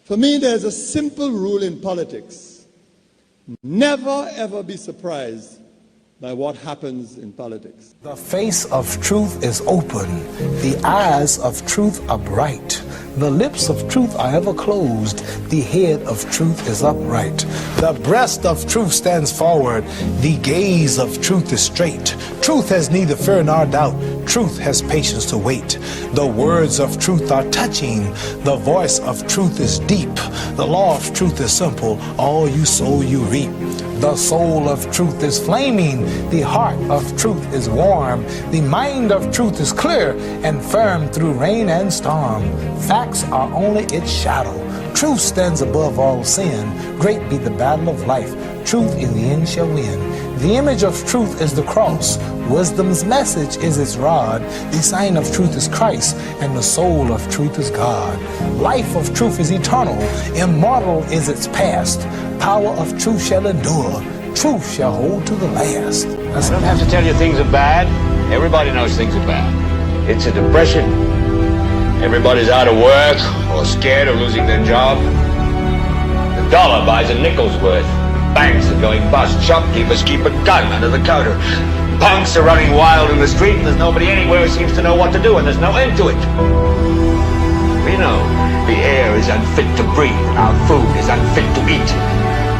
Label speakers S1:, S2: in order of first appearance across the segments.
S1: For me, there's a simple rule in politics. Never, ever be surprised by what happens in politics.
S2: The face of truth is open. The eyes of truth are bright. The lips of truth are ever closed. The head of truth is upright. The breast of truth stands forward. The gaze of truth is straight. Truth has neither fear nor doubt. Truth has patience to wait. The words of truth are touching. The voice of truth is deep. The law of truth is simple. All you sow, you reap. The soul of truth is flaming. The heart of truth is warm. The mind of truth is clear and firm through rain and storm. Facts are only its shadow. Truth stands above all sin. Great be the battle of life. Truth in the end shall win. The image of truth is the cross. Wisdom's message is its rod. The sign of truth is Christ, and the soul of truth is God. Life of truth is eternal. Immortal is its past. Power of truth shall endure. Truth shall hold to the last.
S3: I don't have to tell you things are bad. Everybody knows things are bad. It's a depression. Everybody's out of work or scared of losing their job. The dollar buys a nickel's worth. Banks are going bust. Shopkeepers keep a gun under the counter. Punks are running wild in the street, and there's nobody anywhere who seems to know what to do, and there's no end to it. We know the air is unfit to breathe, and our food is unfit to eat.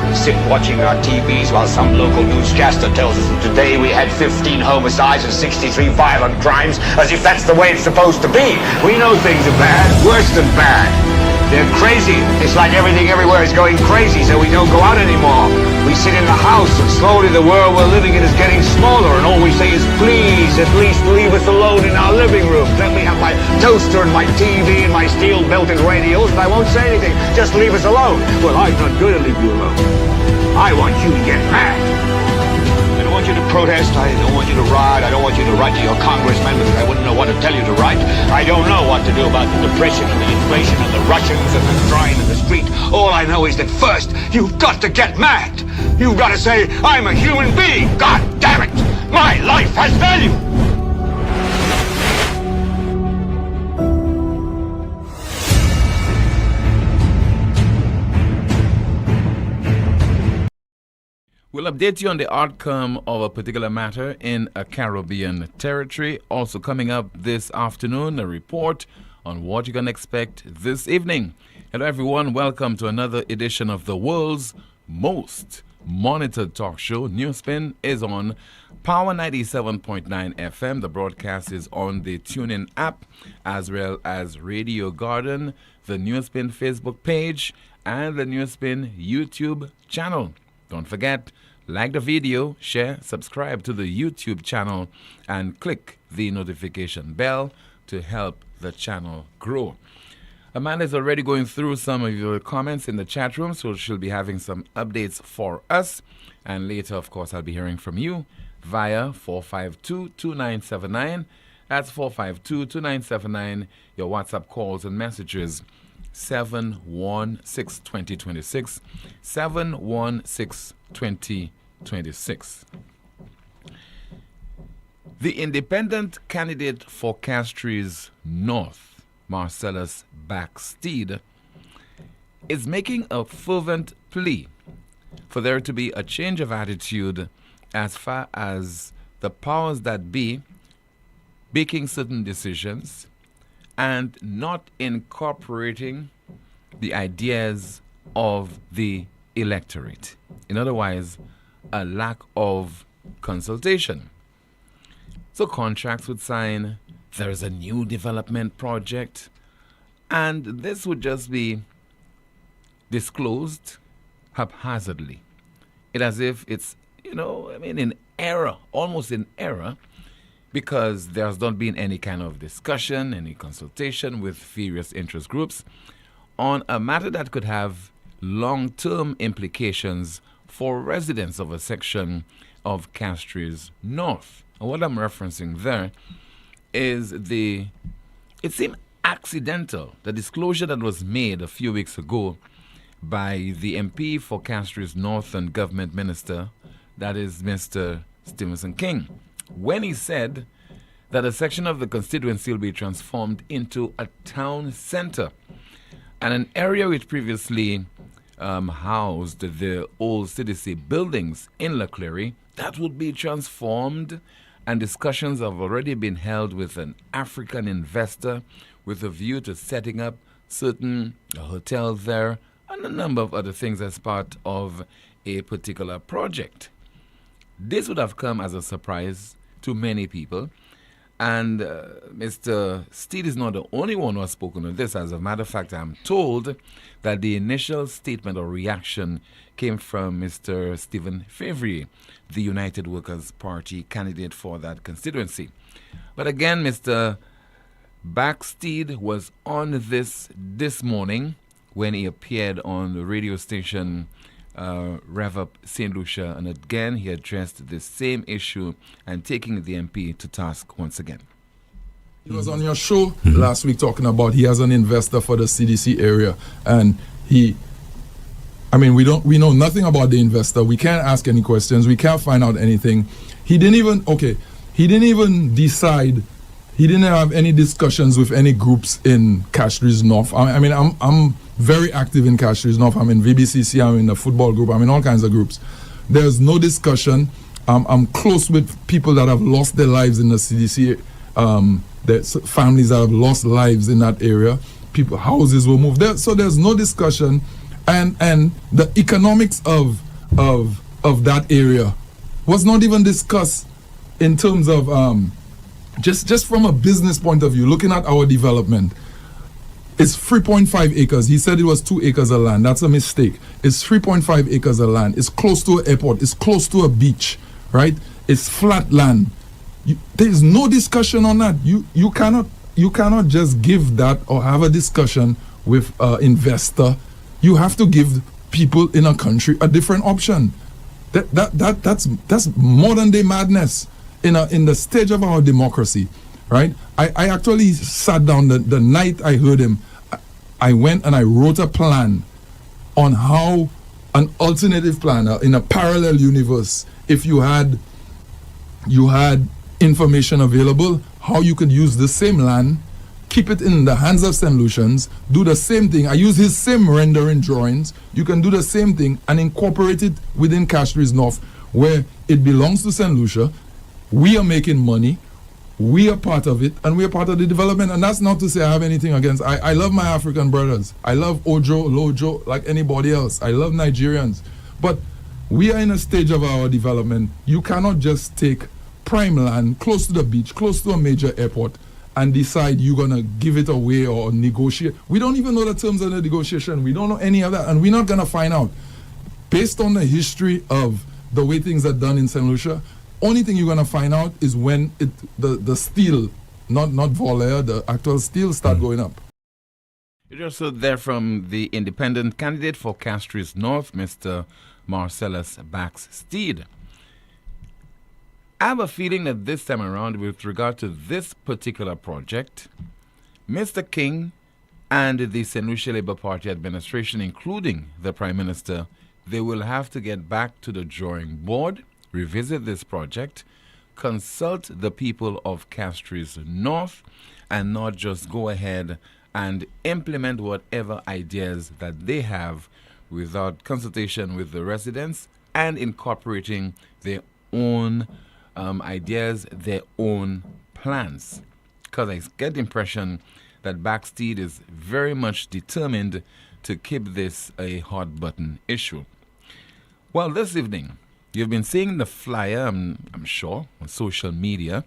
S3: We sit watching our TVs while some local newscaster tells us that today we had 15 homicides and 63 violent crimes, as if that's the way it's supposed to be. We know things are bad, worse than bad. They're crazy. It's like everything everywhere is going crazy, so we don't go out anymore. We sit in the house, and slowly the world we're living in is getting smaller, and all we say is, please, at least leave us alone in our living room. Let me have my toaster and my TV and my steel-belted radios, and I won't say anything. Just leave us alone. Well, I'm not going to leave you alone. I want you to get mad. I don't want you to protest. I don't want you to riot. I don't want you to write to your congressman because I wouldn't know what to tell you to write. I don't know what to do about the depression and the inflation and the Russians and the crying in the street. All I know is that first, you've got to get mad. You've got to say, I'm a human being. God damn it. My life has value.
S4: We'll update you on the outcome of a particular matter in a Caribbean territory. Also coming up this afternoon, a report on what you can expect this evening. Hello everyone, welcome to another edition of the world's most monitored talk show. NewsSpin is on Power 97.9 FM. The broadcast is on the TuneIn app as well as Radio Garden, the NewsSpin Facebook page, and the NewsSpin YouTube channel. Don't forget, like the video, share, subscribe to the YouTube channel, and click the notification bell to help the channel grow. Amanda is already going through some of your comments in the chat room, so she'll be having some updates for us. And later, of course, I'll be hearing from you via 452-2979. That's 452-2979. Your WhatsApp calls and messages 716-2026, 716-2026. The independent candidate for Castries North, Marcellus Backsteed, is making a fervent plea for there to be a change of attitude as far as the powers that be making certain decisions and not incorporating the ideas of the electorate. In other words, a lack of consultation. So contracts would sign, there is a new development project, and this would just be disclosed haphazardly. It's as if it's, in error, almost in error, because there's not been any kind of discussion, any consultation with various interest groups on a matter that could have long-term implications for residents of a section of Castries North. And what I'm referencing there is it seemed accidental, the disclosure that was made a few weeks ago by the MP for Castries North and Government Minister, that is Mr. Stevenson King, when he said that a section of the constituency will be transformed into a town center. And an area which previously housed the old CDC buildings in Leclerc, that would be transformed, and discussions have already been held with an African investor with a view to setting up certain hotels there and a number of other things as part of a particular project. This would have come as a surprise to many people. And Mr. Steed is not the only one who has spoken on this. As a matter of fact, I'm told that the initial statement or reaction came from Mr. Stephen Favre, the United Workers' Party candidate for that constituency. But again, Mr. Backsteed was on this morning when he appeared on the radio station Rev Up St. Lucia, and again he addressed the same issue and taking the MP to task once again.
S5: He was on your show last week talking about he has an investor for the CDC area, and we know nothing about the investor. We can't ask any questions. We can't find out anything. He didn't even decide. He didn't have any discussions with any groups in Castries North. I'm very active in Castries North. I'm in VBCC, I'm in the football group, I'm in all kinds of groups. There's no discussion. I'm close with people that have lost their lives in the CDC, families that have lost lives in that area. Houses were moved there, so there's no discussion. And the economics of that area was not even discussed in terms of just from a business point of view, looking at our development. It's 3.5 acres. He said it was 2 acres of land. That's a mistake. It's 3.5 acres of land. It's close to an airport. It's close to a beach, right? It's flat land. There's no discussion on that. You cannot just give that or have a discussion with an investor. You have to give people in a country a different option. That's modern day madness in the stage of our democracy. Right? I actually sat down the night I heard him. I went and I wrote a plan on how an alternative plan in a parallel universe, if you had information available, how you could use the same land, keep it in the hands of St. Lucians, do the same thing. I use his same rendering drawings. You can do the same thing and incorporate it within Castries North, where it belongs to St. Lucia. We are making money. We are part of it, and we are part of the development. And that's not to say I have anything against. I love my African brothers. I love Ojo, Lojo, like anybody else. I love Nigerians. But we are in a stage of our development. You cannot just take prime land close to the beach, close to a major airport, and decide you're going to give it away or negotiate. We don't even know the terms of the negotiation. We don't know any of that, and we're not going to find out. Based on the history of the way things are done in St. Lucia, only thing you're going to find out is when the steel, not Volair, the actual steel start going up.
S4: You just heard there from the independent candidate for Castries North, Mr. Marcellus Backsteed. I have a feeling that this time around, with regard to this particular project, Mr. King and the St. Lucia Labour Party administration, including the Prime Minister, they will have to get back to the drawing board, revisit this project, consult the people of Castries North, and not just go ahead and implement whatever ideas that they have without consultation with the residents and incorporating their own ideas, their own plans. Because I get the impression that Backsteed is very much determined to keep this a hot button issue. Well, this evening, you've been seeing the flyer, I'm sure, on social media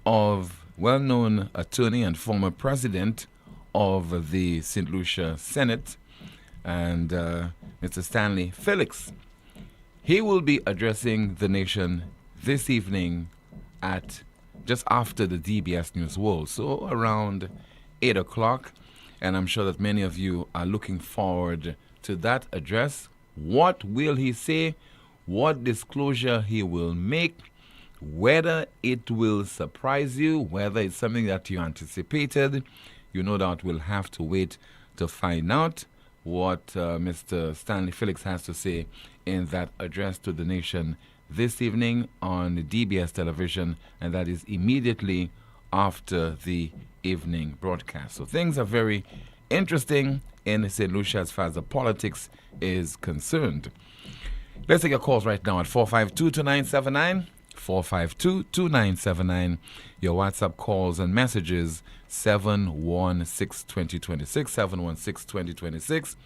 S4: of well-known attorney and former president of the St. Lucia Senate, and Mr. Stanley Felix. He will be addressing the nation this evening at just after the DBS News World, so around 8 o'clock, and I'm sure that many of you are looking forward to that address. What will he say? What disclosure he will make? Whether it will surprise you, whether it's something that you anticipated, you no doubt will have to wait to find out what Mr. Stanley Felix has to say in that address to the nation this evening on DBS television, and that is immediately after the evening broadcast. So things are very interesting in St. Lucia as far as the politics is concerned. Let's take your calls right now at 452-2979, 452-2979. Your WhatsApp calls and messages 716-2026, 716-2026.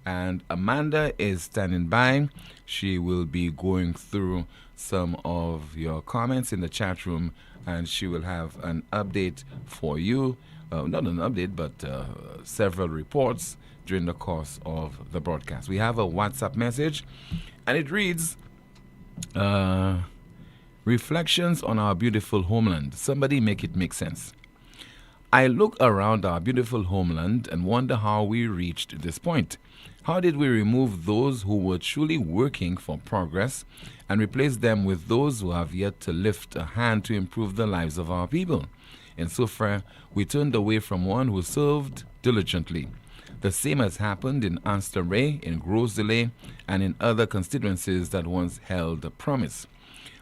S4: And Amanda is standing by. She will be going through some of your comments in the chat room, and she will have an update for you. Not an update, but several reports during the course of the broadcast. We have a WhatsApp message, and it reads, reflections on our beautiful homeland. Somebody make it make sense. I look around our beautiful homeland and wonder how we reached this point. How did we remove those who were truly working for progress and replace them with those who have yet to lift a hand to improve the lives of our people? In so far, we turned away from one who served diligently. The same has happened in Ansteray, in Groseley, and in other constituencies that once held a promise.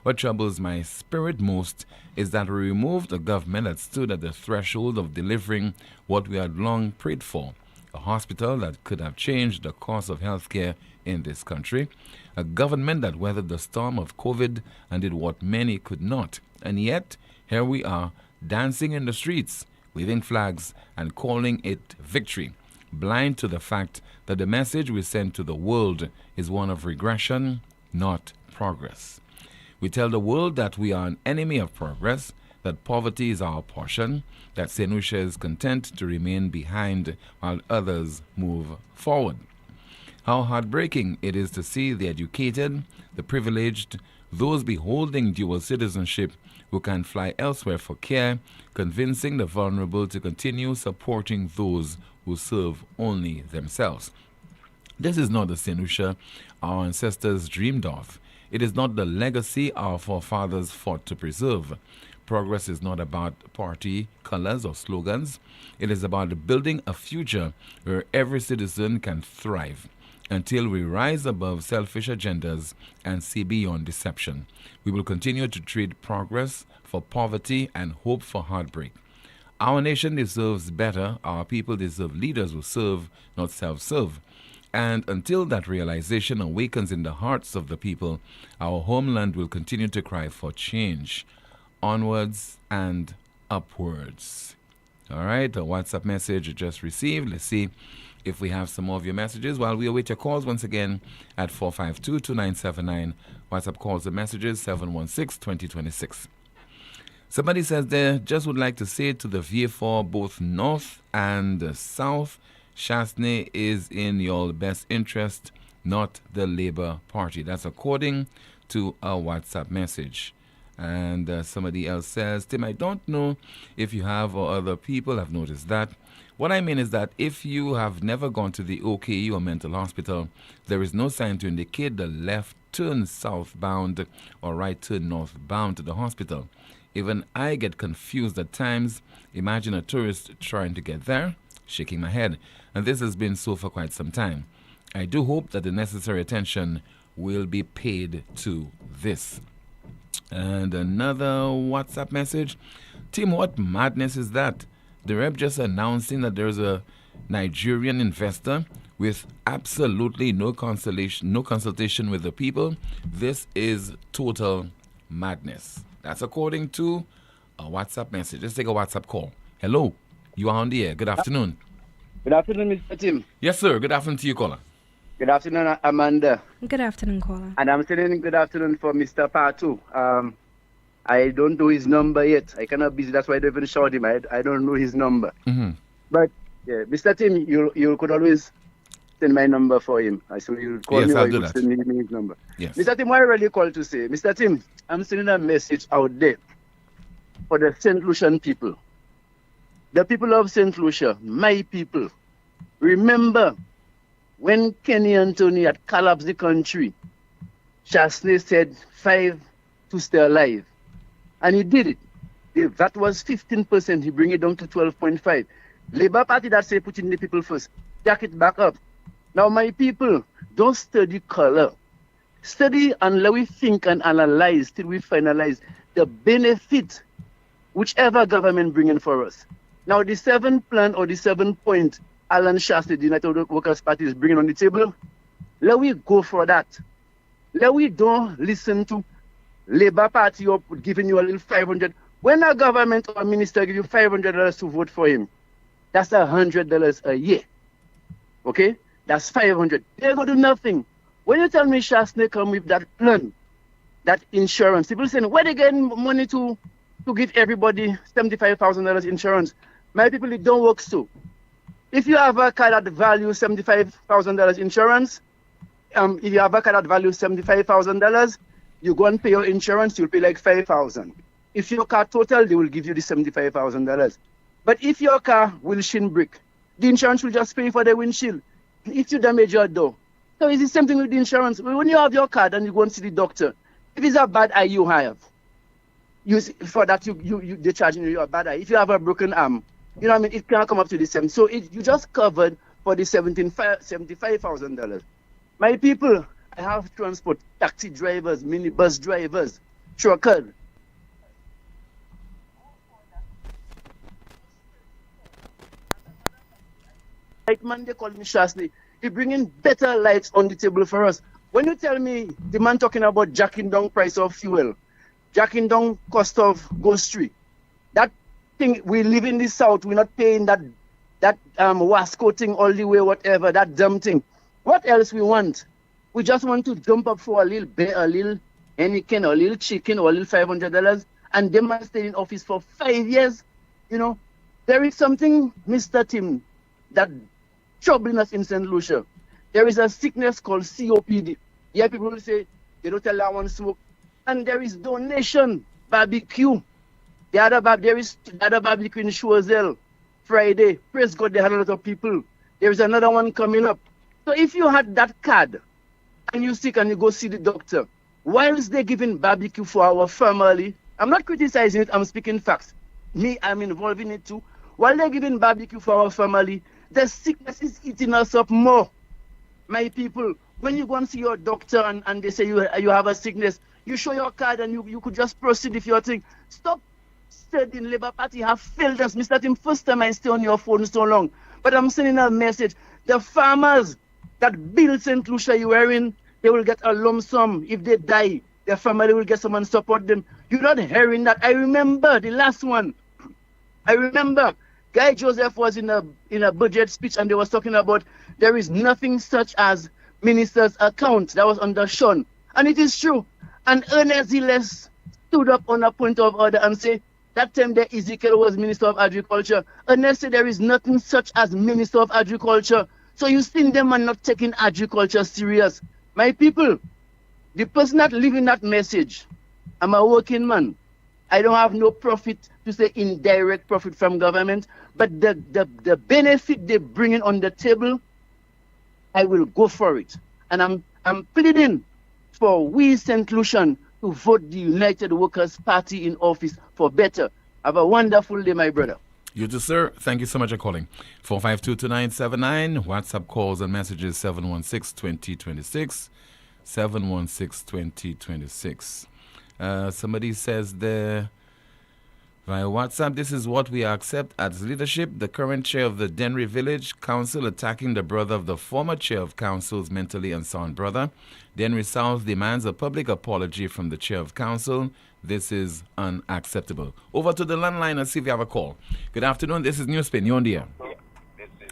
S4: What troubles my spirit most is that we removed a government that stood at the threshold of delivering what we had long prayed for. A hospital that could have changed the course of healthcare in this country. A government that weathered the storm of COVID and did what many could not. And yet, here we are, dancing in the streets, waving flags and calling it victory, blind to the fact that the message we send to the world is one of regression, not progress. We tell the world that we are an enemy of progress, that poverty is our portion, that St. Lucia is content to remain behind while others move forward. How heartbreaking it is to see the educated, the privileged, those beholding dual citizenship who can fly elsewhere for care, convincing the vulnerable to continue supporting those who serve only themselves. This is not the St. Lucia our ancestors dreamed of. It is not the legacy our forefathers fought to preserve. Progress is not about party colors or slogans. It is about building a future where every citizen can thrive. Until we rise above selfish agendas and see beyond deception, we will continue to trade progress for poverty and hope for heartbreak. Our nation deserves better. Our people deserve leaders who serve, not self-serve. And until that realization awakens in the hearts of the people, our homeland will continue to cry for change. Onwards and upwards. All right, a WhatsApp message just received. Let's see if we have some more of your messages while we await your calls once again at 452-2979. WhatsApp calls and messages 716-2026. Somebody says they just would like to say to the VA4, both North and South, Chasney is in your best interest, not the Labour Party. That's according to a WhatsApp message. And somebody else says, Tim, I don't know if you have or other people have noticed that. What I mean is that if you have never gone to the OKE or mental hospital, there is no sign to indicate the left turn southbound or right turn northbound to the hospital. Even I get confused at times. Imagine a tourist trying to get there, shaking my head. And this has been so for quite some time. I do hope that the necessary attention will be paid to this. And another WhatsApp message. Tim, what madness is that? The rep just announcing that there's a Nigerian investor with absolutely no consultation with the people. This is total madness. That's according to a WhatsApp message. Let's take a WhatsApp call. Hello, you are on the air. Good afternoon.
S6: Good afternoon, Mr. Tim.
S4: Yes, sir. Good afternoon to you, caller.
S6: Good afternoon, Amanda.
S7: Good afternoon, caller.
S6: And I'm saying good afternoon for Mr. Patu. I don't know his number yet. I cannot busy. That's why I don't even shout him. I don't know his number.
S4: Mm-hmm.
S6: But yeah, Mr. Tim, you could always send my number for him. So you call me
S4: I'll
S6: or
S4: do
S6: you
S4: that.
S6: send me his number.
S4: Yes.
S6: Mr. Tim, what I really called to say, Mr. Tim, I'm sending a message out there for the St. Lucian people. The people of St. Lucia, my people. Remember, when Kenny Anthony had collapsed the country, Chasney said 5 to stay alive. And he did it. That was 15%. He bring it down to 12.5. Labour Party that say putting the people first. Jack it back up. Now, my people, don't study color. Study and let we think and analyze till we finalize the benefit whichever government bring in for us. Now, the 7 plan or the 7 point Alan Shastley, the United Workers' Party, is bringing on the table, let we go for that. Let we don't listen to Labour Party up giving you a little 500. When a government or a minister give you $500 to vote for him, that's $100 a year. Okay? That's 500. They're going to do nothing. When you tell me Shastley come with that plan, that insurance, people saying, where they getting money to give everybody $75,000 insurance? My people, it don't work so. If you have a car that values $75,000 insurance, if you have a car that values $75,000, you go and pay your insurance, you'll pay like $5,000. If your car total, they will give you the $75,000. But if your car windshield break, the insurance will just pay for the windshield. If you damage your door. So it's the same thing with the insurance. When you have your card and you go and see the doctor, if it's a bad eye you have, for that they're charging you a bad eye. If you have a broken arm, you know what I mean, it can't come up to the same. So you just covered for the $75,000. My people, I have transport, taxi drivers, minibus drivers, truckers. Like man, they call me Shastley. He bringing better lights on the table for us. When you tell me the man talking about jacking down price of fuel, jacking down cost of grocery, that thing, we live in the south, we're not paying that Wasco thing all the way, whatever, that dumb thing. What else we want? We just want to jump up for a little bear, a little Heineken, or a little chicken, or a little $500, and them man stay in office for 5 years. You know, there is something, Mr. Tim, that troubling us in St. Lucia. There is a sickness called COPD. Yeah, people will say they don't tell that one smoke. And there is donation barbecue. There is the other barbecue in Choiseul Friday. Praise God, they had a lot of people. There is another one coming up. So if you had that card and you're sick and you go see the doctor, whilst they're giving barbecue for our family, I'm not criticizing it, I'm speaking facts. Me, I'm involved in it too. While they're giving barbecue for our family, the sickness is eating us up more. My people, when you go and see your doctor and they say you have a sickness, you show your card and you could just proceed if you're thinking. Stop studying. Labour Party have failed us. Mr. Tim, first time I stay on your phone so long. But I'm sending a message. The farmers that build St. Lucia you are in, they will get a lump sum. If they die, their family will get someone support them. You're not hearing that. I remember the last one. I remember Guy Joseph was in a budget speech and they was talking about there is nothing such as minister's account. That was under Sean. And it is true. And Ernest Ziles stood up on a point of order and said, that time that Ezekiel was Minister of Agriculture. Ernest said there is nothing such as Minister of Agriculture. So you see them are not taking agriculture serious. My people, the person that living that message, I'm a working man. I don't have no profit, to say indirect profit from government, but the benefit they bringing on the table, I will go for it. And I'm pleading for we St. Lucian to vote the United Workers' Party in office for better. Have a wonderful day, my brother.
S4: You too, sir. Thank you so much for calling. 4522979. WhatsApp calls and messages 716-2026. 716-2026. Somebody says there via WhatsApp, this is what we accept as leadership. The current chair of the Dennery Village Council attacking the brother of the former chair of council's mentally unsound brother. Dennery South demands a public apology from the chair of council. This is unacceptable. Over to the landline and see if you have a call. Good afternoon. This is NewsSpin. You're on the air.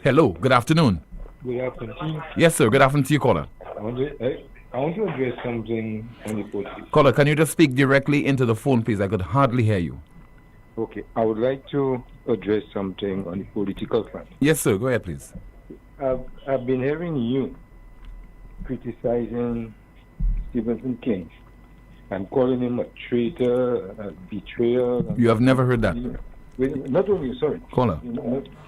S4: Hello. Good afternoon.
S7: Good afternoon.
S4: Yes, sir. Good afternoon to you, caller.
S7: I want to address something on the politics.
S4: Caller, can you just speak directly into the phone, please? I could hardly hear you.
S7: Okay. I would like to address something on the political front.
S4: Yes, sir. Go ahead, please.
S7: I've been hearing you criticizing Stephen King and calling him a traitor, a betrayer.
S4: You have never heard that?
S7: Not only, sorry.
S4: Caller,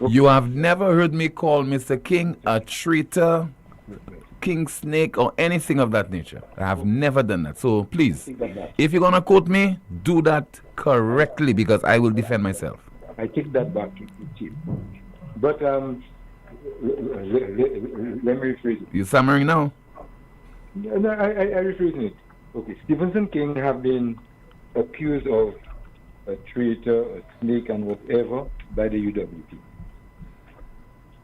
S4: you have never heard me call Mr. King a traitor, king snake, or anything of that nature. I have never done that. So please, if you're going to quote me, do that correctly because I will defend myself.
S7: I take that back with you. But let me rephrase it.
S4: You're stammering now?
S7: No, I rephrase it. Okay, Stephen King have been accused of a traitor, a snake, and whatever by the UWP.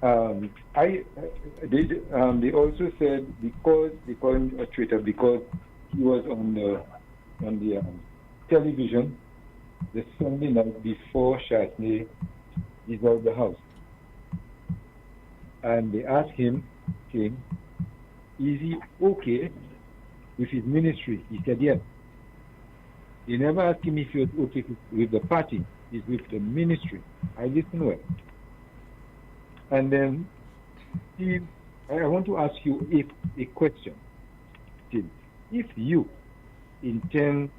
S7: They also said because they call him a traitor because he was on the television the Sunday night before Chasney dissolved the House, and they asked him, King, is he okay with his ministry? He said yes. They never asked him if he was okay with the party. He's with the ministry. I listen well. And then, Steve, I want to ask you a question. Steve, if you intend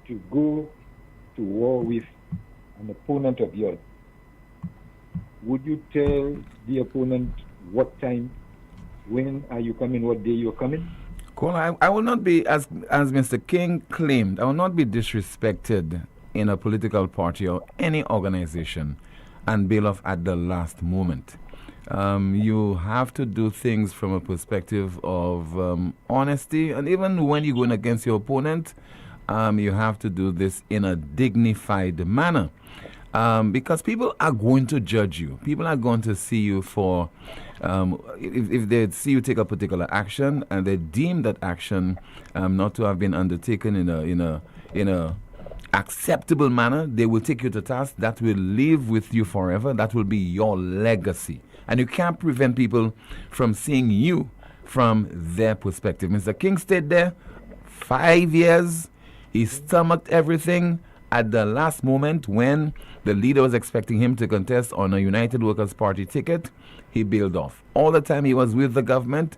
S7: to go to war with an opponent of yours, would you tell the opponent what time, when are you coming, what day you're coming?
S4: Kola, I will not be, as Mr. King claimed, I will not be disrespected in a political party or any organization and bail off at the last moment. You have to do things from a perspective of honesty, and even when you're going against your opponent, you have to do this in a dignified manner. Because people are going to judge you. People are going to see you for, if they see you take a particular action and they deem that action not to have been undertaken in a acceptable manner, they will take you to task. That will live with you forever. That will be your legacy. And you can't prevent people from seeing you from their perspective. Mr. King stayed there 5 years. He stomached everything. At the last moment, when the leader was expecting him to contest on a United Workers' Party ticket, he bailed off. All the time he was with the government,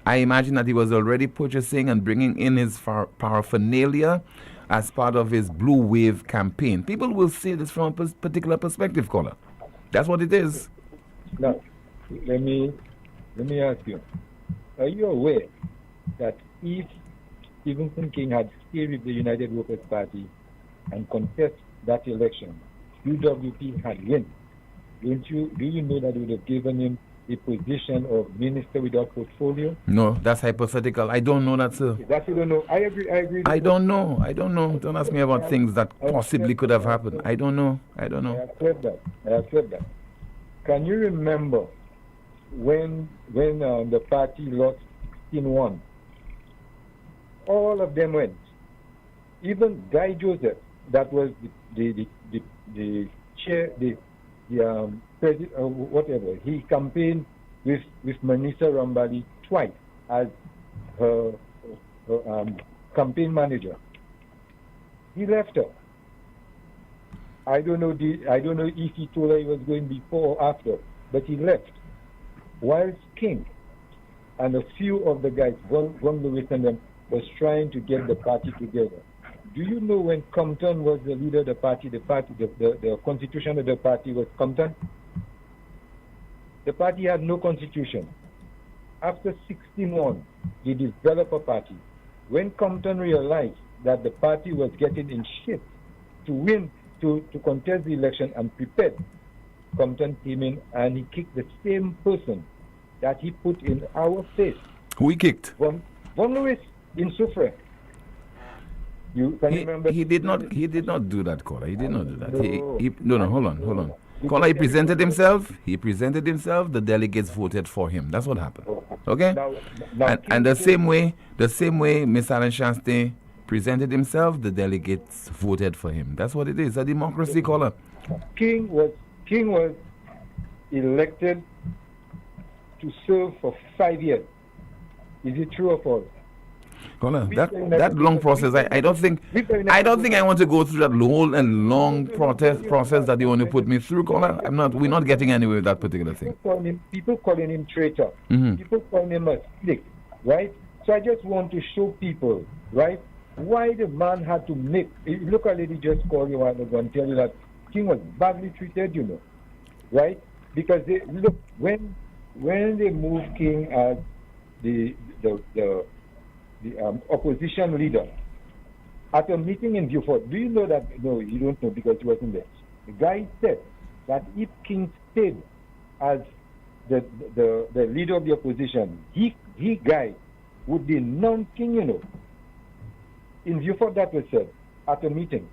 S4: I imagine that he was already purchasing and bringing in his paraphernalia as part of his Blue Wave campaign. People will see this from a particular perspective, Caller. That's what it is.
S7: Now, let me ask you, are you aware that if Stevenson King had stayed with the United Workers' Party and contest that election, UWP had won? Do you know that it would have given him the position of minister without portfolio?
S4: No, that's hypothetical. I don't know that, sir.
S7: That you don't know. I agree.
S4: I don't know. Don't ask me about things that possibly could have happened. I don't know.
S7: I have said that. Can you remember when the party lost 16-1? All of them went. Even Guy Joseph, that was the chair, the president, whatever. He campaigned with Manisa Rambali twice as her campaign manager. He left her. I don't know if he told her he was going before or after, but he left. Whilst King and a few of the guys, Von Lewis and them, was trying to get the party together. Do you know when Compton was the leader of the party, the constitution of the party was Compton? The party had no constitution. After 16-1, they developed a party. When Compton realized that the party was getting in shape to win, to contest the election and prepared, Compton came in and he kicked the same person that he put in our place.
S4: Who he kicked?
S7: Von Lewis in Soufrière. You can remember?
S4: He did not do that, Caller. He did not do that. No, hold on. Caller, he presented himself. The delegates voted for him. That's what happened. Okay? And the same way Mr. Alan Chastain presented himself, the delegates voted for him. That's what it is. A democracy, Caller.
S7: King was elected to serve for 5 years. Is it true or false?
S4: Caller, that long process, I don't think I want to go through that whole and long process that you want to put me through, Caller. We're not getting anywhere with that particular thing.
S7: People calling him traitor.
S4: Mm-hmm.
S7: People calling him a snake, right? So I just want to show people, right, why the man had to make. Look, a lady just called you and going to tell you that King was badly treated, you know, right? Because when they moved King as the opposition leader at a meeting in Beaufort. Do you know that? No, you don't know because you wasn't there. The guy said that if King stayed as the leader of the opposition, he guy would be non-King, you know. In Beaufort, that was said at a meeting.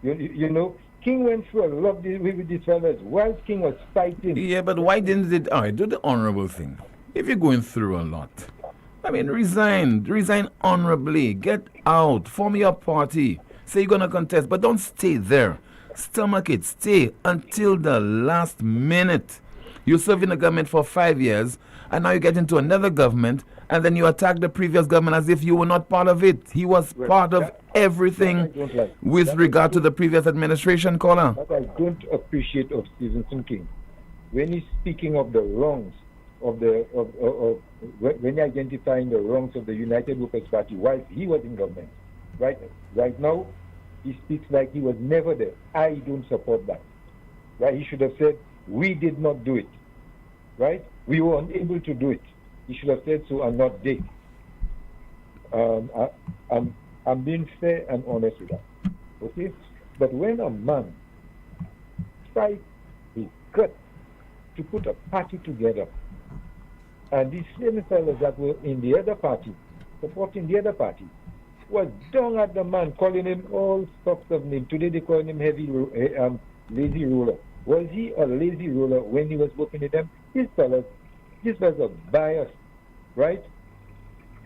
S7: You know, King went through a lot with these fellas while King was fighting.
S4: Yeah, but why didn't it? All right, do the honorable thing. If you're going through a lot, I mean, resign honorably, get out, form your party, say you're gonna contest, but don't stay there. Stomach it, stay until the last minute. You serve in the government for 5 years, and now you get into another government, and then you attack the previous government as if you were not part of it. He was part of everything with regard to the previous administration, caller.
S7: What I don't appreciate of Stevenson King, when he's speaking of the wrongs of when identifying the wrongs of the United Workers' Party while he was in government, right now, he speaks like he was never there. I don't support that. Right? He should have said, we did not do it. Right? We were unable to do it. He should have said so and not they. I'm being fair and honest with that. Okay? But when a man tries his gut to put a party together, and these same fellows that were in the other party, supporting the other party, was down at the man, calling him all sorts of names. Today they call him lazy ruler. Was he a lazy ruler when he was working with them? These fellas are biased, right?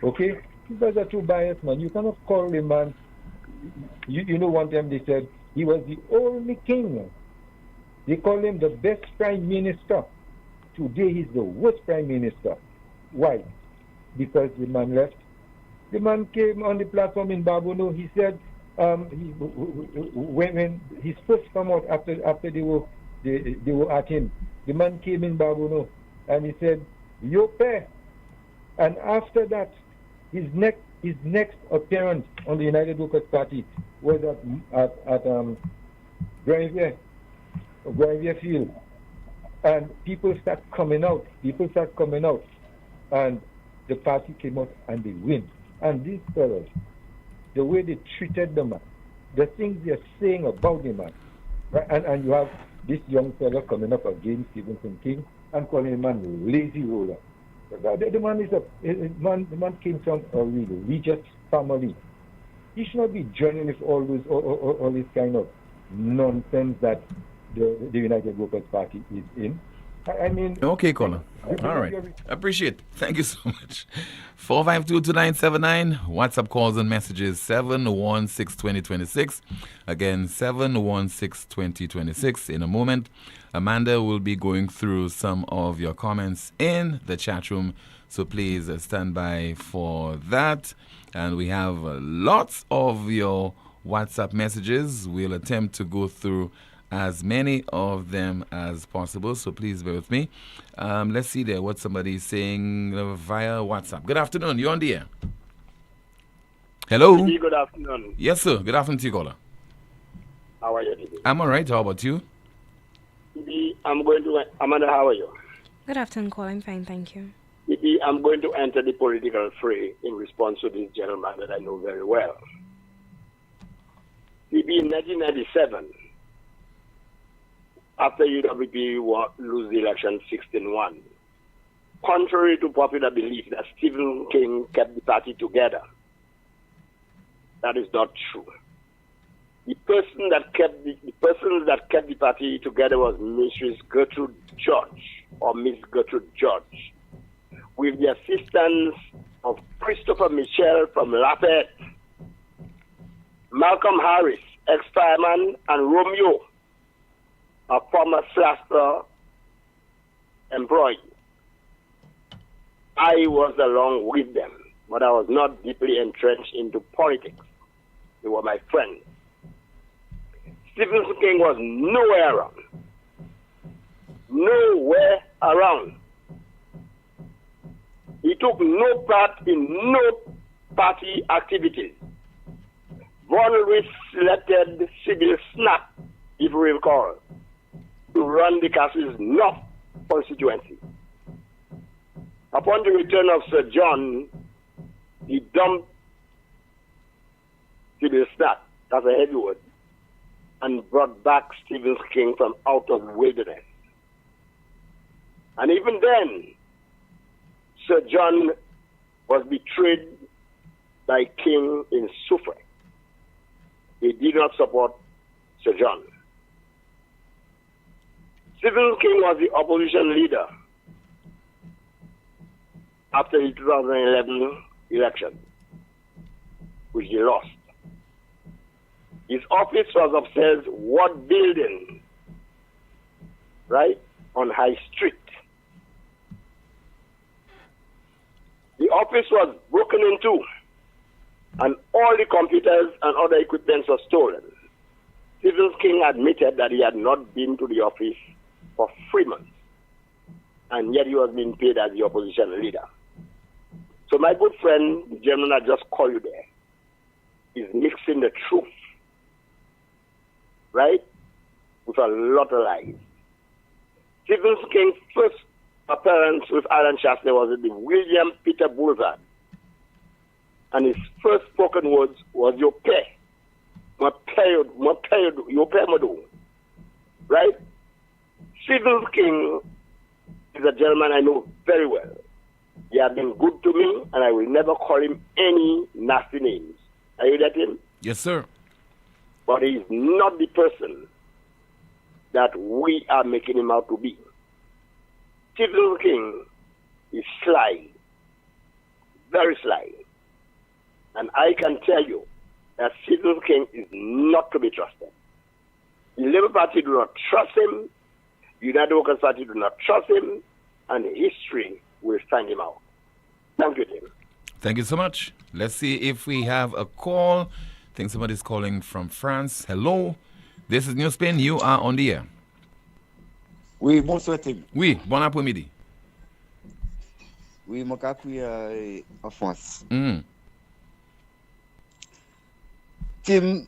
S7: Okay? These fellas are too biased, man. You cannot call the man. You know, one time they said he was the only king. They call him the best prime minister. Today he's the worst prime minister. Why? Because the man left. The man came on the platform in Babono. He said, when he first come out after they were at him, the man came in Babono and he said, Yope. And after that, his next appearance on the United Workers' Party was at Granvier Field. And people start coming out. And the party came out and they win. And these fellows, the way they treated the man, the things they're saying about the man, right? And you have this young fellow coming up against Stevenson King and calling him man lazy ruler. The man came from a religious family. He should not be joining with all this kind of nonsense that the United Workers' Party is in. I mean... Okay,
S4: caller. All right. Appreciate it. Thank you so much. 452-2979. WhatsApp calls and messages 716-2026. Again, 716-2026. In a moment, Amanda will be going through some of your comments in the chat room. So please stand by for that. And we have lots of your WhatsApp messages. We'll attempt to go through as many of them as possible, so please bear with me. Let's see there what somebody is saying via WhatsApp. Good afternoon, you're on the air. Hello?
S8: Good afternoon.
S4: Yes, sir. Good afternoon to you, caller.
S8: How are you today?
S4: I'm all right. How about you?
S8: Amanda, how are you?
S9: Good afternoon, caller. I'm fine, thank you.
S8: I'm going to enter the political fray in response to this gentleman that I know very well. In 1997, after UWP lose the election 16-1, contrary to popular belief that Stephen King kept the party together, that is not true. The person that kept the party together was Mrs. Gertrude George, or Miss Gertrude George, with the assistance of Christopher Michel from Lafayette, Malcolm Harris, ex-fireman, and Romeo, a former Slaster employee. I was along with them, but I was not deeply entrenched into politics. They were my friends. Stephen King was nowhere around. He took no part in no party activities. Von Rees selected Sybil Snap, if you recall, to run the Castle's North constituency. Upon the return of Sir John, he dumped Sybil Snap, that's a heavy word, and brought back Stephen King from out of the wilderness. And even then, Sir John was betrayed by King in Suffolk. He did not support Sir John. Stephen King was the opposition leader after the 2011 election, which he lost. His office was upstairs, what building, right, on High Street. The office was broken into, and all the computers and other equipment were stolen. Stephen King admitted that he had not been to the office for 3 months, and yet he was being paid as the opposition leader. So my good friend, the gentleman I just called you there, is mixing the truth, right, with a lot of lies. Stephen King's first appearance with Alan Shastley was at the William Peter Boulevard, and his first spoken words was "Yo pay, yo pay, right? Stephen King is a gentleman I know very well. He has been good to me, and I will never call him any nasty names. Are you that him?
S4: Yes, sir.
S8: But he is not the person that we are making him out to be. Stephen King is sly, very sly. And I can tell you that Stephen King is not to be trusted. The Labour Party do not trust him, the United Workers' Party do not trust him, and history will find him out. Thank you, Tim.
S4: Thank you so much. Let's see if we have a call. I think somebody's calling from France. Hello. This is NewsSpin. You are on the air.
S10: Oui, bonsoir Tim.
S4: Oui, bon après-midi.
S10: Oui, mon cas en France. Tim,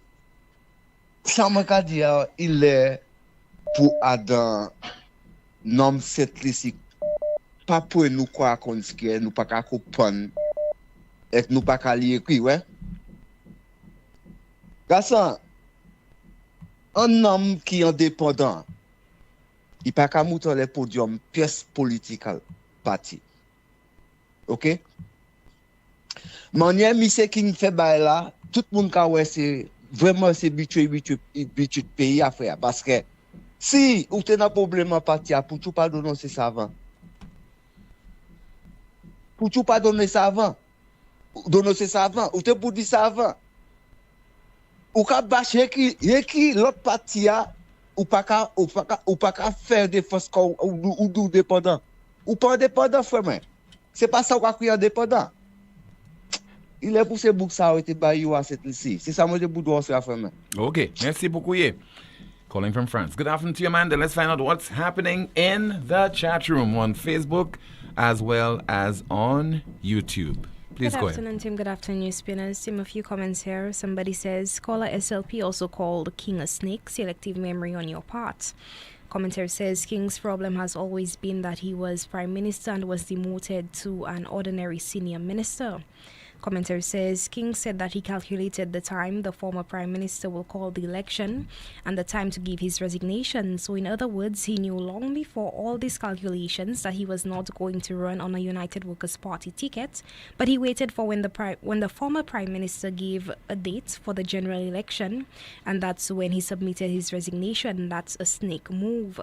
S10: ça m'a dit il est pour Adam nom cette liste pas pour nous quoi qu'on ce que nous pas qu'à comprendre et nous pas qu'à lire écrit ouais. Garçon, un homme qui est indépendant, il pas qu'à monter les podiums pièce political parti. OK? Manière monsieur qui fait bail là, tout le monde ouais c'est vraiment c'est habitué pays à faire parce que si ou t'es un problème en parti pour tout pas donner ça avant. Pour tout pas donner ça avant. Donner ça avant, ou te pour dire ça avant. Ou ka bâcher qui l'autre parti a ou pas qu'à faire des forces ou dépendant. Ou pas indépendant frère. C'est pas ça qu'on a indépendant. Il est pour ces boucs ça a été baillé à cette ici. C'est ça moi je boudoir ça frère.
S4: Okay, merci beaucoup. Yeah. Calling from France. Good afternoon to you, Amanda. Let's find out what's happening in the chat room on Facebook as well as on YouTube. Please go ahead.
S9: Good afternoon, Tim. Good afternoon, news spinners. Tim, a few comments here. Somebody says, caller SLP also called King a snake. Selective memory on your part. Commentary says, King's problem has always been that he was prime minister and was demoted to an ordinary senior minister. Commentary says, King said that he calculated the time the former prime minister will call the election and the time to give his resignation. So in other words, he knew long before all these calculations that he was not going to run on a United Workers' Party ticket, but he waited for when the former prime minister gave a date for the general election, and that's when he submitted his resignation. That's a snake move.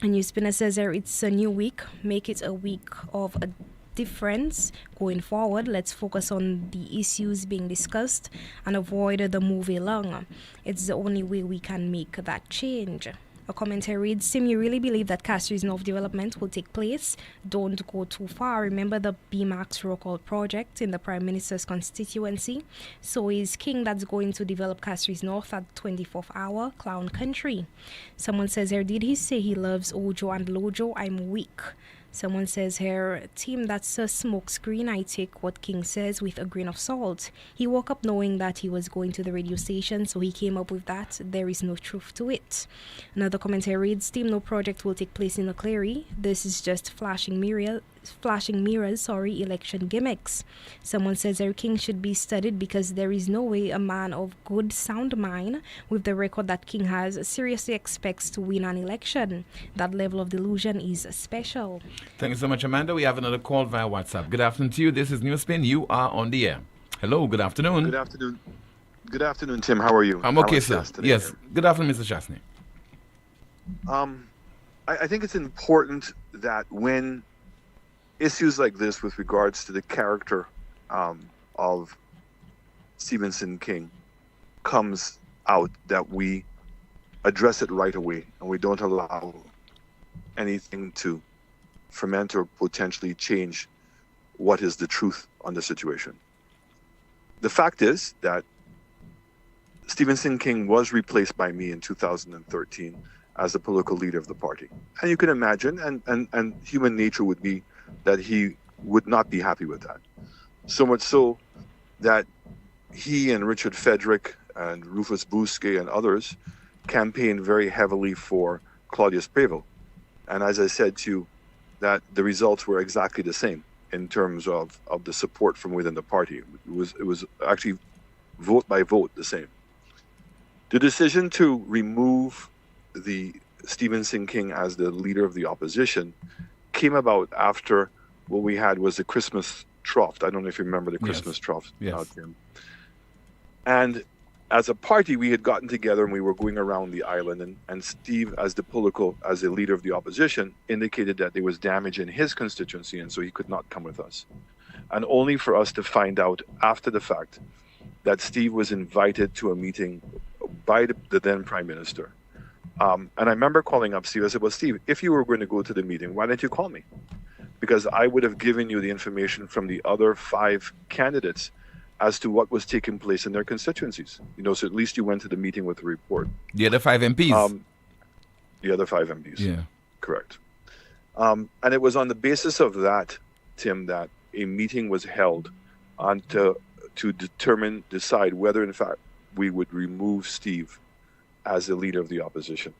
S9: And NewsSpinner says there, it's a new week. Make it a week of a difference going forward. Let's focus on the issues being discussed and avoid the move along. It's the only way we can make that change. A commentary reads, Tim, you really believe that Castries North development will take place? Don't go too far. Remember the BMAX Rockall project in the Prime Minister's constituency? So is King that's going to develop Castries North at 24th hour? Clown country. Someone says here, did he say he loves Ojo and Lojo? I'm weak. Someone says here, Team, that's a smoke screen. I take what King says with a grain of salt. He woke up knowing that he was going to the radio station, so he came up with that. There is no truth to it. Another commentary reads, Team, no project will take place in the Cleary. This is just flashing mirrors, election gimmicks. Someone says Harry King should be studied because there is no way a man of good sound mind with the record that King has seriously expects to win an election. That level of delusion is special.
S4: Thank you so much, Amanda. We have another call via WhatsApp. Good afternoon to you. This is NewsSpin. You are on the air. Hello, good afternoon.
S11: Good afternoon. Good afternoon, Tim. How are you?
S4: I'm okay, sir. Yes. Good afternoon, Mr. Chasney.
S11: I think it's important that when issues like this with regards to the character of Stevenson King comes out, that we address it right away and we don't allow anything to ferment or potentially change what is the truth on the situation. The fact is that Stevenson King was replaced by me in 2013 as the political leader of the party. And you can imagine, and human nature would be that he would not be happy with that. So much so that he and Richard Fedrick and Rufus Bousquet and others campaigned very heavily for Claudius Prevost. And as I said to you, that the results were exactly the same in terms of the support from within the party. It was actually vote by vote the same. The decision to remove the Stevenson King as the leader of the opposition came about after what we had was the Christmas trough. I don't know if you remember the Christmas trough.
S4: Yes.
S11: And as a party, we had gotten together and we were going around the island, and Steve, as the leader of the opposition, indicated that there was damage in his constituency, and so he could not come with us. And only for us to find out after the fact that Steve was invited to a meeting by the then Prime Minister. And I remember calling up Steve. I said, well, Steve, if you were going to go to the meeting, why didn't you call me? Because I would have given you the information from the other 5 candidates as to what was taking place in their constituencies. So at least you went to the meeting with a report.
S4: The other 5 MPs?
S11: The other 5 MPs.
S4: Yeah.
S11: Correct. And it was on the basis of that, Tim, that a meeting was held to decide whether, in fact, we would remove Steve as the leader of the opposition.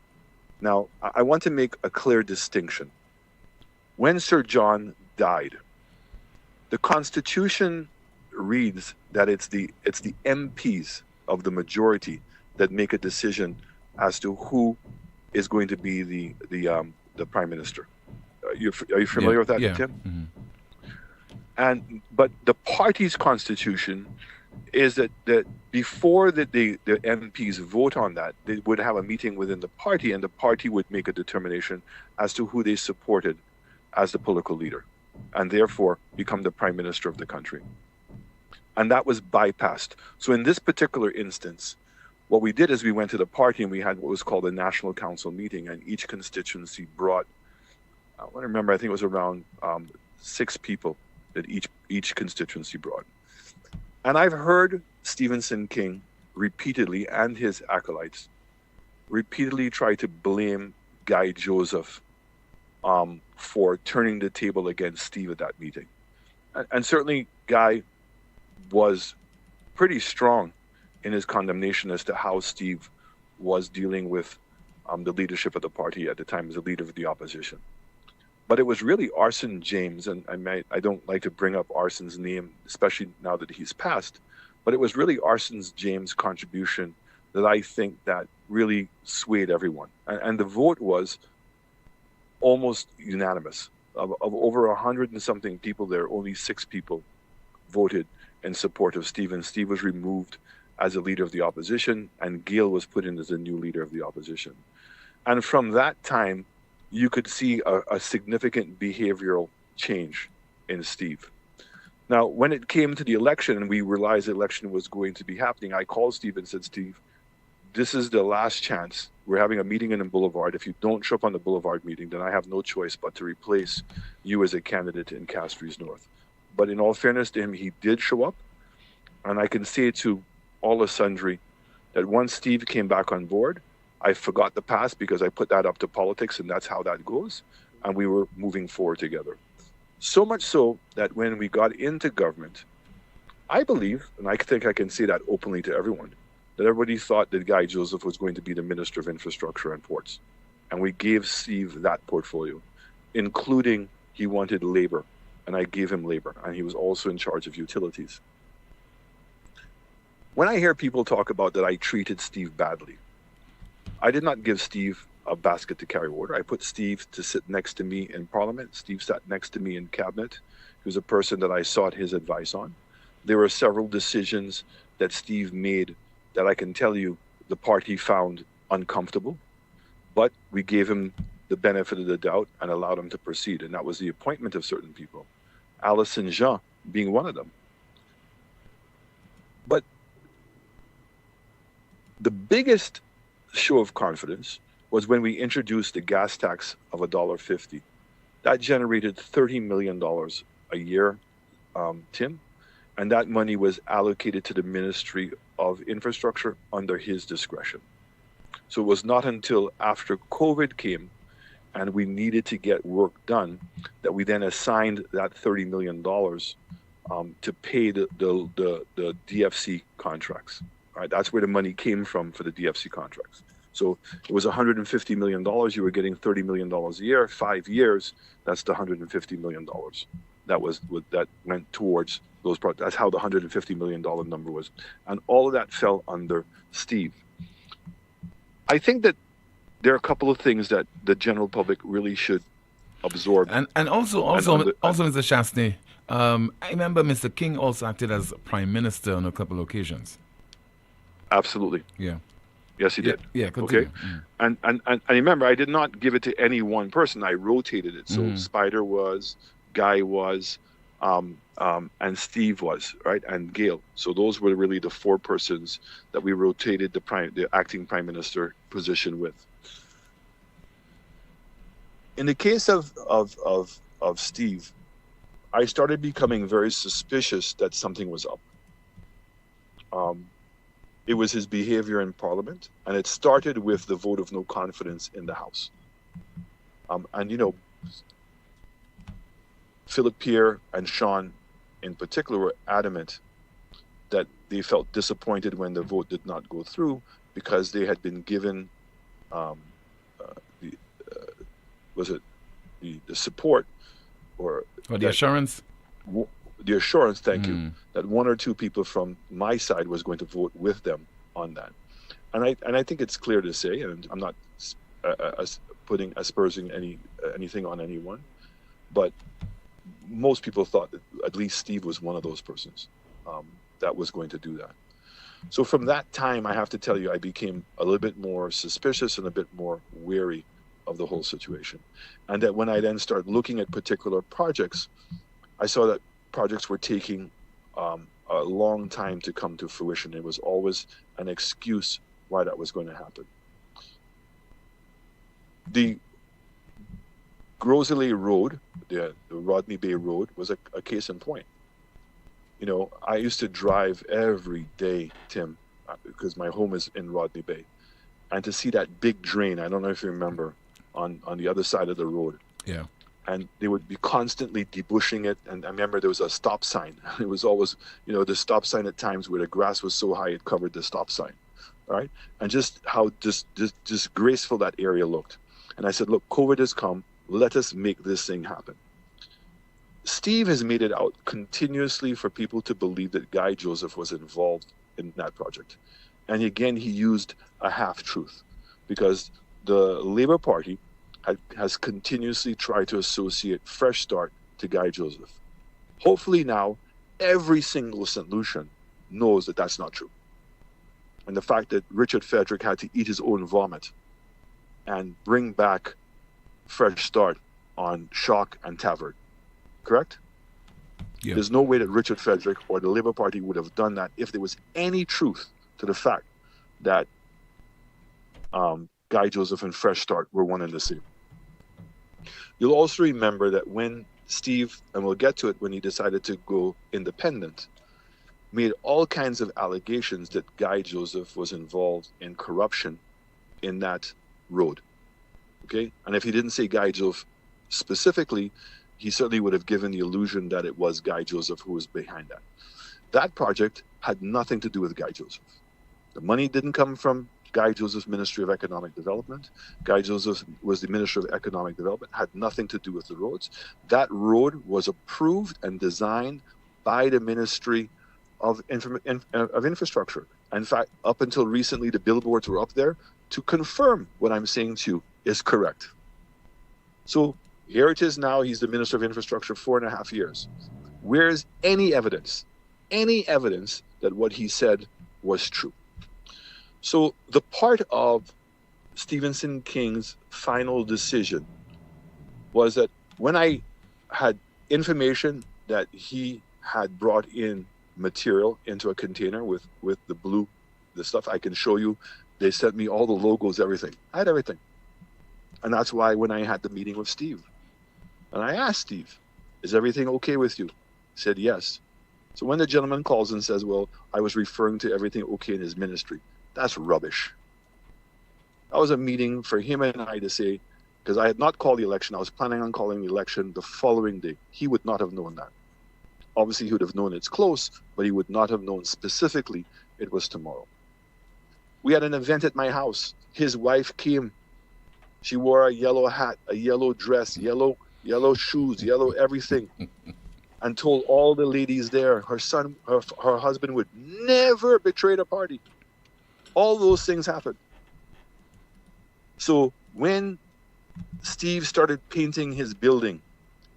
S11: Now, I want to make a clear distinction. When Sir John died, the Constitution reads that it's the MPs of the majority that make a decision as to who is going to be the Prime Minister. Are you familiar with that, Tim? Mm-hmm. But the party's constitution is that before the MPs vote on that, they would have a meeting within the party, and the party would make a determination as to who they supported as the political leader, and therefore become the Prime Minister of the country. And that was bypassed. So in this particular instance, what we did is we went to the party and we had what was called a National Council meeting, and each constituency brought, I want to remember, I think it was around 6 people that each constituency brought. And I've heard Stevenson King repeatedly, and his acolytes, repeatedly try to blame Guy Joseph for turning the table against Steve at that meeting. And certainly Guy was pretty strong in his condemnation as to how Steve was dealing with the leadership of the party at the time as the leader of the opposition. But it was really Arson James, and I don't like to bring up Arson's name, especially now that he's passed, but it was really Arson James' contribution that I think that really swayed everyone. And the vote was almost unanimous. Of over 100 and something people there, only 6 people voted in support of Steve, and Steve was removed as a leader of the opposition, and Gail was put in as a new leader of the opposition. And from that time, you could see a significant behavioral change in Steve. Now, when it came to the election and we realized the election was going to be happening, I called Steve and said, Steve, this is the last chance. We're having a meeting in the Boulevard. If you don't show up on the Boulevard meeting, then I have no choice but to replace you as a candidate in Castries North. But in all fairness to him, he did show up. And I can say to all of sundry that once Steve came back on board, I forgot the past because I put that up to politics, and that's how that goes. And we were moving forward together. So much so that when we got into government, I believe, and I think I can say that openly to everyone, that everybody thought that Guy Joseph was going to be the Minister of Infrastructure and Ports. And we gave Steve that portfolio, including he wanted labor, and I gave him labor, and he was also in charge of utilities. When I hear people talk about that I treated Steve badly, I did not give Steve a basket to carry water. I put Steve to sit next to me in Parliament. Steve sat next to me in Cabinet. He was a person that I sought his advice on. There were several decisions that Steve made that I can tell you the party found uncomfortable, but we gave him the benefit of the doubt and allowed them to proceed. And that was the appointment of certain people, Alison Jean being one of them. But the biggest show of confidence was when we introduced the gas tax of $1.50. That generated $30 million a year, Tim, and that money was allocated to the Ministry of Infrastructure under his discretion. So it was not until after COVID came and we needed to get work done that we then assigned that $30 million to pay the DFC contracts. Right? That's where the money came from for the DFC contracts. So it was $150 million. You were getting $30 million a year, 5 years. That's the $150 million. That went towards those projects. That's how the $150 million number was. And all of that fell under Steve. I think that there are a couple of things that the general public really should absorb.
S4: And also, Mr. Shastny, I remember Mr. King also acted as Prime Minister on a couple of occasions.
S11: Absolutely.
S4: Yeah.
S11: Yes, he did.
S4: Yeah, continue.
S11: Okay. And remember, I did not give it to any one person. I rotated it. So Spider was, Guy was, and Steve was, right, and Gail. So those were really the four persons that we rotated the acting prime minister position with. In the case of Steve, I started becoming very suspicious that something was up. It was his behavior in Parliament, and it started with the vote of no confidence in the House. And, you know, Philip Pierre and Sean in particular were adamant that they felt disappointed when the vote did not go through because they had been given the support or
S4: the assurance?
S11: The assurance, thank you, that one or two people from my side was going to vote with them on that. And I think it's clear to say, and I'm not aspersing anything on anyone, but most people thought that at least Steve was one of those persons that was going to do that. So from that time, I have to tell you, I became a little bit more suspicious and a bit more wary of the whole situation. And that when I then started looking at particular projects, I saw that projects were taking a long time to come to fruition. It was always an excuse why that was going to happen. The Grosley Road, the Rodney Bay Road, was a case in point. You know, I used to drive every day, Tim, because my home is in Rodney Bay, and to see that big drain, I don't know if you remember, on the other side of the road.
S4: Yeah.
S11: And they would be constantly debushing it. And I remember there was a stop sign. It was always, you know, the stop sign at times where the grass was so high it covered the stop sign, right? And just how disgraceful that area looked. And I said, look, COVID has come. Let us make this thing happen. Steve has made it out continuously for people to believe that Guy Joseph was involved in that project. And again, he used a half-truth because the Labour Party has continuously tried to associate Fresh Start to Guy Joseph. Hopefully now, every single St. Lucian knows that that's not true. And the fact that Richard Frederick had to eat his own vomit and bring back Fresh Start on Shock and Tavern. Correct?
S4: Yeah.
S11: There's no way that Richard Frederick or the Labour Party would have done that if there was any truth to the fact that Guy Joseph and Fresh Start were one and the same. You'll also remember that when Steve, and we'll get to it, when he decided to go independent, made all kinds of allegations that Guy Joseph was involved in corruption in that road. Okay? And if he didn't say Guy Joseph specifically, he certainly would have given the illusion that it was Guy Joseph who was behind that. That project had nothing to do with Guy Joseph. The money didn't come from Guy Joseph's Ministry of Economic Development. Guy Joseph was the Minister of Economic Development, had nothing to do with the roads. That road was approved and designed by the Ministry of Infrastructure. In fact, up until recently, the billboards were up there to confirm what I'm saying to you is correct. So here it is now, he's the Minister of Infrastructure 4.5 years. Where's any evidence that what he said was true? So the part of Stevenson King's final decision was that when I had information that he had brought in material into a container with the stuff I can show you, they sent me all the logos, everything. I had everything. And that's why when I had the meeting with Steve, and I asked Steve, is everything okay with you? He said yes. So when the gentleman calls and says, well, I was referring to everything okay in his ministry, that's rubbish. That was a meeting for him and I to say, because I had not called the election, I was planning on calling the election the following day. He would not have known that. Obviously, he would have known it's close, but he would not have known specifically it was tomorrow. We had an event at my house. His wife came. She wore a yellow hat, a yellow dress, yellow shoes, yellow everything, and told all the ladies there, her husband would never betray the party. All those things happened. So when Steve started painting his building,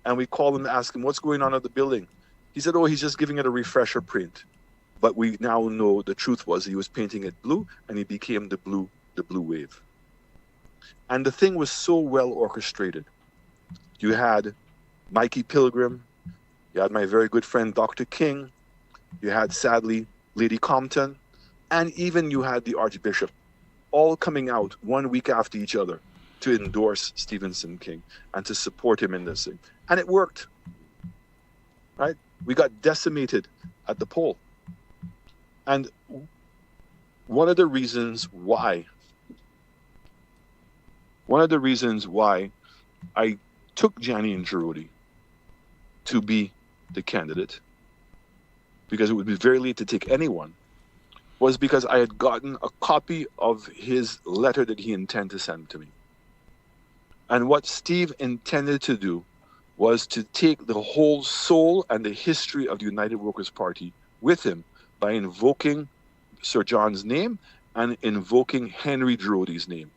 S11: and we called him to ask him what's going on at the building, he said, oh, he's just giving it a refresher paint. But we now know the truth was he was painting it blue, and he became the blue wave. And the thing was so well orchestrated. You had Mikey Pilgrim, you had my very good friend Dr. King, you had, sadly, Lady Compton, and even you had the Archbishop, all coming out 1 week after each other to endorse Stevenson King and to support him in this thing. And it worked, right? We got decimated at the poll. And one of the reasons why I took Gianni and Girodi to be the candidate, because it would be very late to take anyone, was because I had gotten a copy of his letter that he intended to send to me. And what Steve intended to do was to take the whole soul and the history of the United Workers' Party with him by invoking Sir John's name and invoking Henry Girodi's name.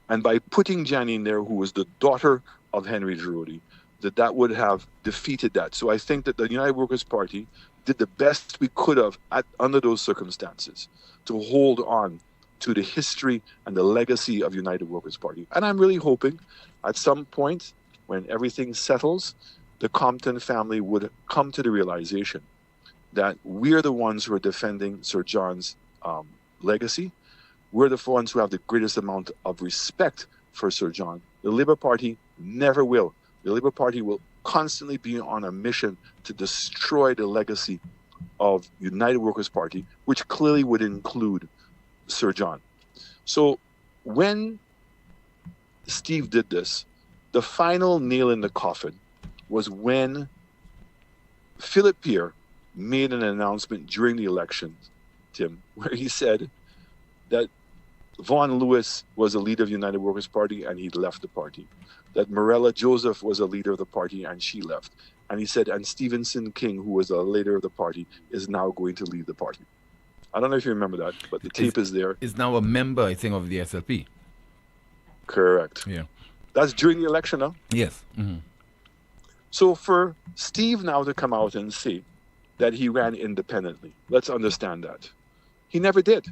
S11: And by putting Gianni in there, who was the daughter of Henry Girodi, that would have defeated that. So I think that the United Workers' Party did the best we could have under those circumstances to hold on to the history and the legacy of United Workers' Party. And I'm really hoping at some point when everything settles, the Compton family would come to the realization that we're the ones who are defending Sir John's legacy. We're the ones who have the greatest amount of respect for Sir John. The Labour Party never will. The Labour Party will constantly be on a mission to destroy the legacy of United Workers' Party, which clearly would include Sir John. So when Steve did this, the final nail in the coffin was when Philip Pierre made an announcement during the election, Tim, where he said that Vaughan Lewis was a leader of the United Workers' Party and he left the party. That Morella Joseph was a leader of the party and she left. And he said, and Stevenson King, who was a leader of the party, is now going to leave the party. I don't know if you remember that, but the tape is there.
S4: Is now a member, I think, of the SLP.
S11: Correct.
S4: Yeah.
S11: That's during the election, huh?
S4: Yes. Mm-hmm.
S11: So for Steve now to come out and say that he ran independently, let's understand that. He never did.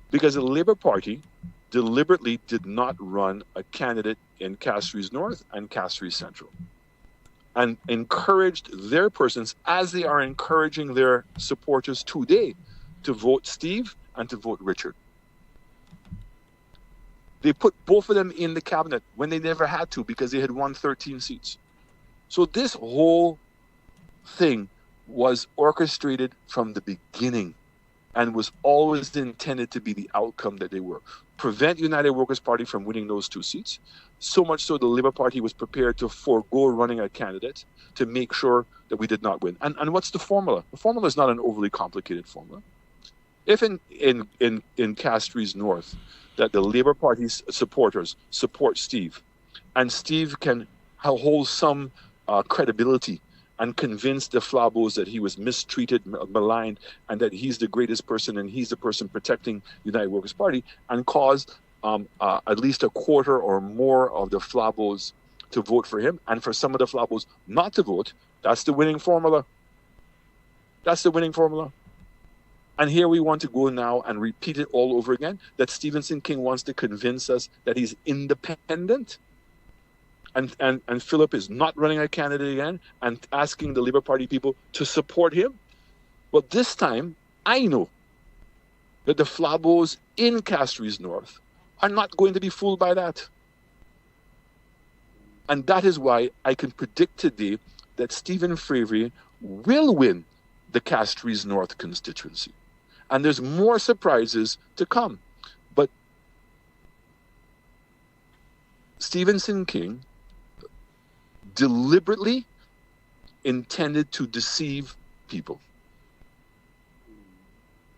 S11: Because the Labour Party deliberately did not run a candidate in Castries North and Castries Central, and encouraged their persons, as they are encouraging their supporters today, to vote Steve and to vote Richard. They put both of them in the cabinet when they never had to because they had won 13 seats. So this whole thing was orchestrated from the beginning and was always intended to be the outcome that they were. Prevent United Workers' Party from winning those 2 seats. So much so the Labour Party was prepared to forego running a candidate to make sure that we did not win. And what's the formula? The formula is not an overly complicated formula. If in Castries North that the Labour Party's supporters support Steve, and Steve can hold some credibility and convince the Flabos that he was mistreated, maligned, and that he's the greatest person and he's the person protecting the United Workers' Party, and cause at least a quarter or more of the Flabos to vote for him, and for some of the Flabos not to vote, that's the winning formula. That's the winning formula. And here we want to go now and repeat it all over again, that Stevenson King wants to convince us that he's independent. And Philip is not running a candidate again and asking the Labour Party people to support him. Well, this time, I know that the Flabos in Castries North are not going to be fooled by that. And that is why I can predict today that Stephen Fravery will win the Castries North constituency. And there's more surprises to come. But Stevenson King deliberately intended to deceive people.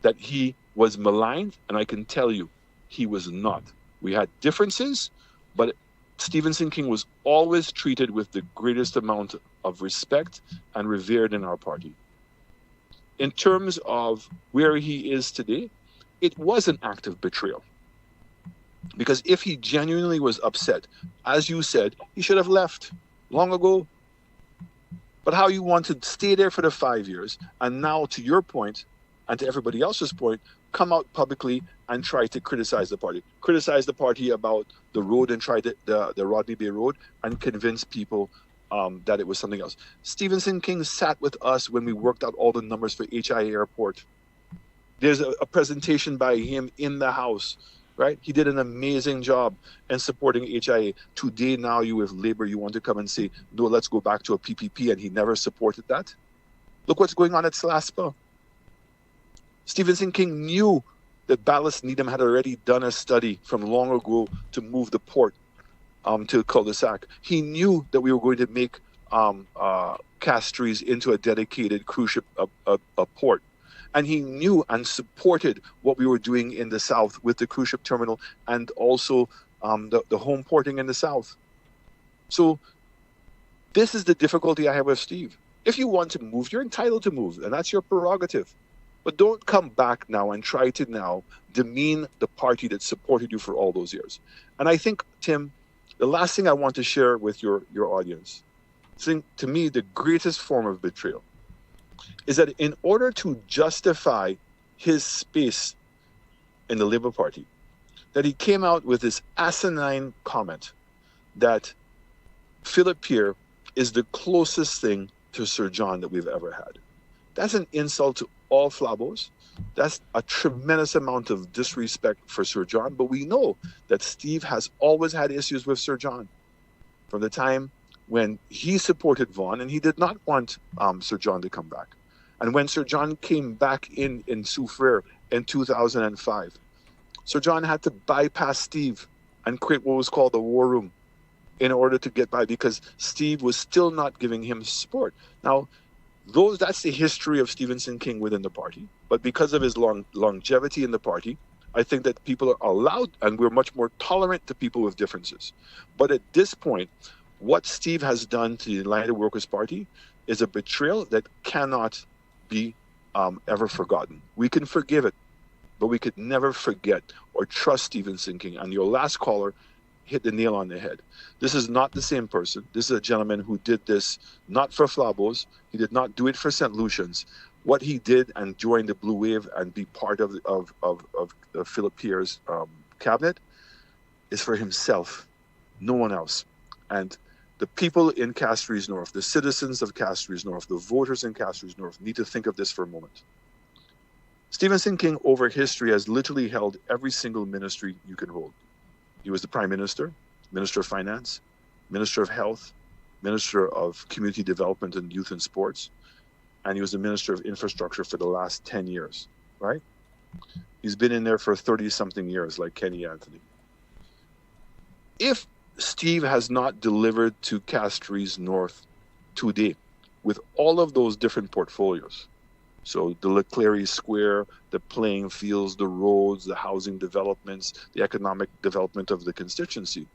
S11: That he was maligned, and I can tell you, he was not. We had differences, but Stevenson King was always treated with the greatest amount of respect and revered in our party. In terms of where he is today, it was an act of betrayal. Because if he genuinely was upset, as you said, he should have left long ago. But how you want to stay there for the 5 years, and now to your point, and to everybody else's point, come out publicly and try to criticize the party. Criticize the party about the road and try the Rodney Bay Road and convince people that it was something else. Stevenson King sat with us when we worked out all the numbers for HIA Airport. There's a presentation by him in the House, right? He did an amazing job in supporting HIA. Today, now you with Labour, you want to come and say, no, let's go back to a PPP, and he never supported that. Look what's going on at Slaspa. Stevenson King knew that Ballast Needham had already done a study from long ago to move the port to cul-de-sac. He knew that we were going to make Castries into a dedicated cruise ship a port. And he knew and supported what we were doing in the south with the cruise ship terminal and also the home porting in the south. So this is the difficulty I have with Steve. If you want to move, you're entitled to move, and that's your prerogative. But don't come back now and try to now demean the party that supported you for all those years. And I think, Tim, the last thing I want to share with your audience, to me, the greatest form of betrayal is that in order to justify his space in the Labour Party, that he came out with this asinine comment that Philip Pierre is the closest thing to Sir John that we've ever had. That's an insult to all Flabos. That's a tremendous amount of disrespect for Sir John. But we know that Steve has always had issues with Sir John from the time when he supported Vaughan, and he did not want Sir John to come back. And when Sir John came back in Soufriere in 2005, Sir John had to bypass Steve and create what was called the war room in order to get by, because Steve was still not giving him support. Now, that's the history of Stevenson King within the party. But because of his longevity in the party, I think that people are allowed, and we're much more tolerant to people with differences. But at this point, what Steve has done to the United Workers' Party is a betrayal that cannot be ever forgotten. We can forgive it, but we could never forget or trust Stevenson King. And your last caller hit the nail on the head. This is not the same person. This is a gentleman who did this not for Flabos. He did not do it for St. Lucians. What he did and join the Blue Wave and be part of Philip Pierre's cabinet is for himself, no one else. And the people in Castries North, the citizens of Castries North, the voters in Castries North need to think of this for a moment. Stevenson King over history has literally held every single ministry you can hold. He was the Prime Minister, Minister of Finance, Minister of Health, Minister of Community Development and Youth and Sports, and he was the Minister of Infrastructure for the last 10 years, right? He's been in there for 30-something years, like Kenny Anthony. If Steve has not delivered to Castries North today with all of those different portfolios, so the Leclerc Square, the playing fields, the roads, the housing developments, the economic development of the constituency,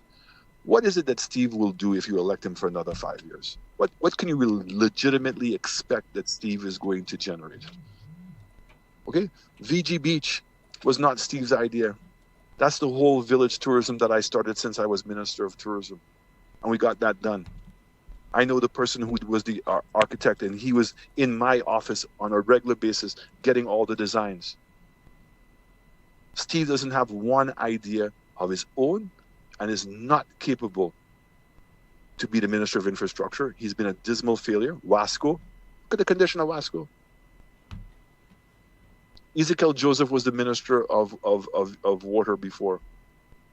S11: what is it that Steve will do if you elect him for another 5 years? What can you legitimately expect that Steve is going to generate? Okay, VG Beach was not Steve's idea. That's the whole village tourism that I started since I was Minister of Tourism. And we got that done. I know the person who was the architect, and he was in my office on a regular basis getting all the designs. Steve doesn't have one idea of his own and is not capable to be the Minister of Infrastructure. He's been a dismal failure. Wasco, look at the condition of Wasco. Ezekiel Joseph was the Minister of Water before.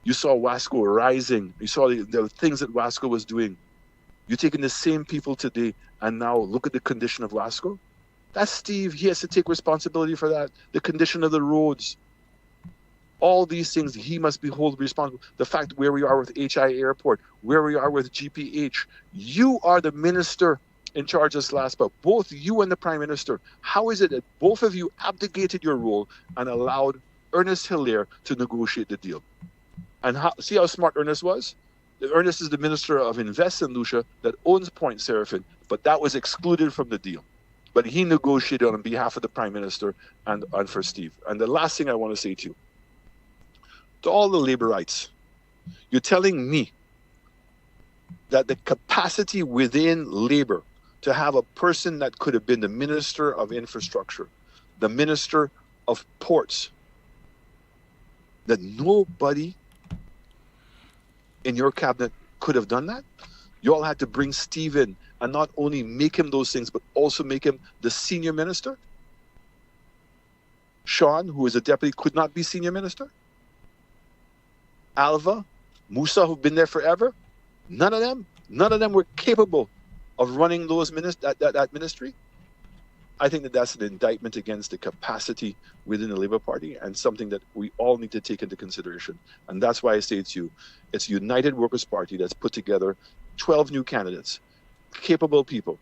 S11: You saw Wasco rising. You saw the things that Wasco was doing. You're taking the same people today, and now look at the condition of Wasco. That's Steve. He has to take responsibility for that. The condition of the roads. All these things he must be held responsible. The fact where we are with HI Airport, where we are with GPH. You are the minister in charge of SLASPA, both you and the Prime Minister. How is it that both of you abdicated your role and allowed Ernest Hilaire to negotiate the deal? And see how smart Ernest was? Ernest is the Minister of Invest in Lucia that owns Point Seraphin, but that was excluded from the deal. But he negotiated on behalf of the Prime Minister and for Steve. And the last thing I want to say to you, to all the laborites, you're telling me that the capacity within labor to have a person that could have been the Minister of Infrastructure, the Minister of Ports, that nobody in your cabinet could have done that? You all had to bring Steve in and not only make him those things, but also make him the senior minister? Sean, who is a deputy, could not be senior minister? Alva, Musa, who've been there forever? None of them were capable of running those that ministry. I think that that's an indictment against the capacity within the Labour Party and something that we all need to take into consideration. And that's why I say to you, it's a United Workers' Party that's put together 12 new candidates, capable people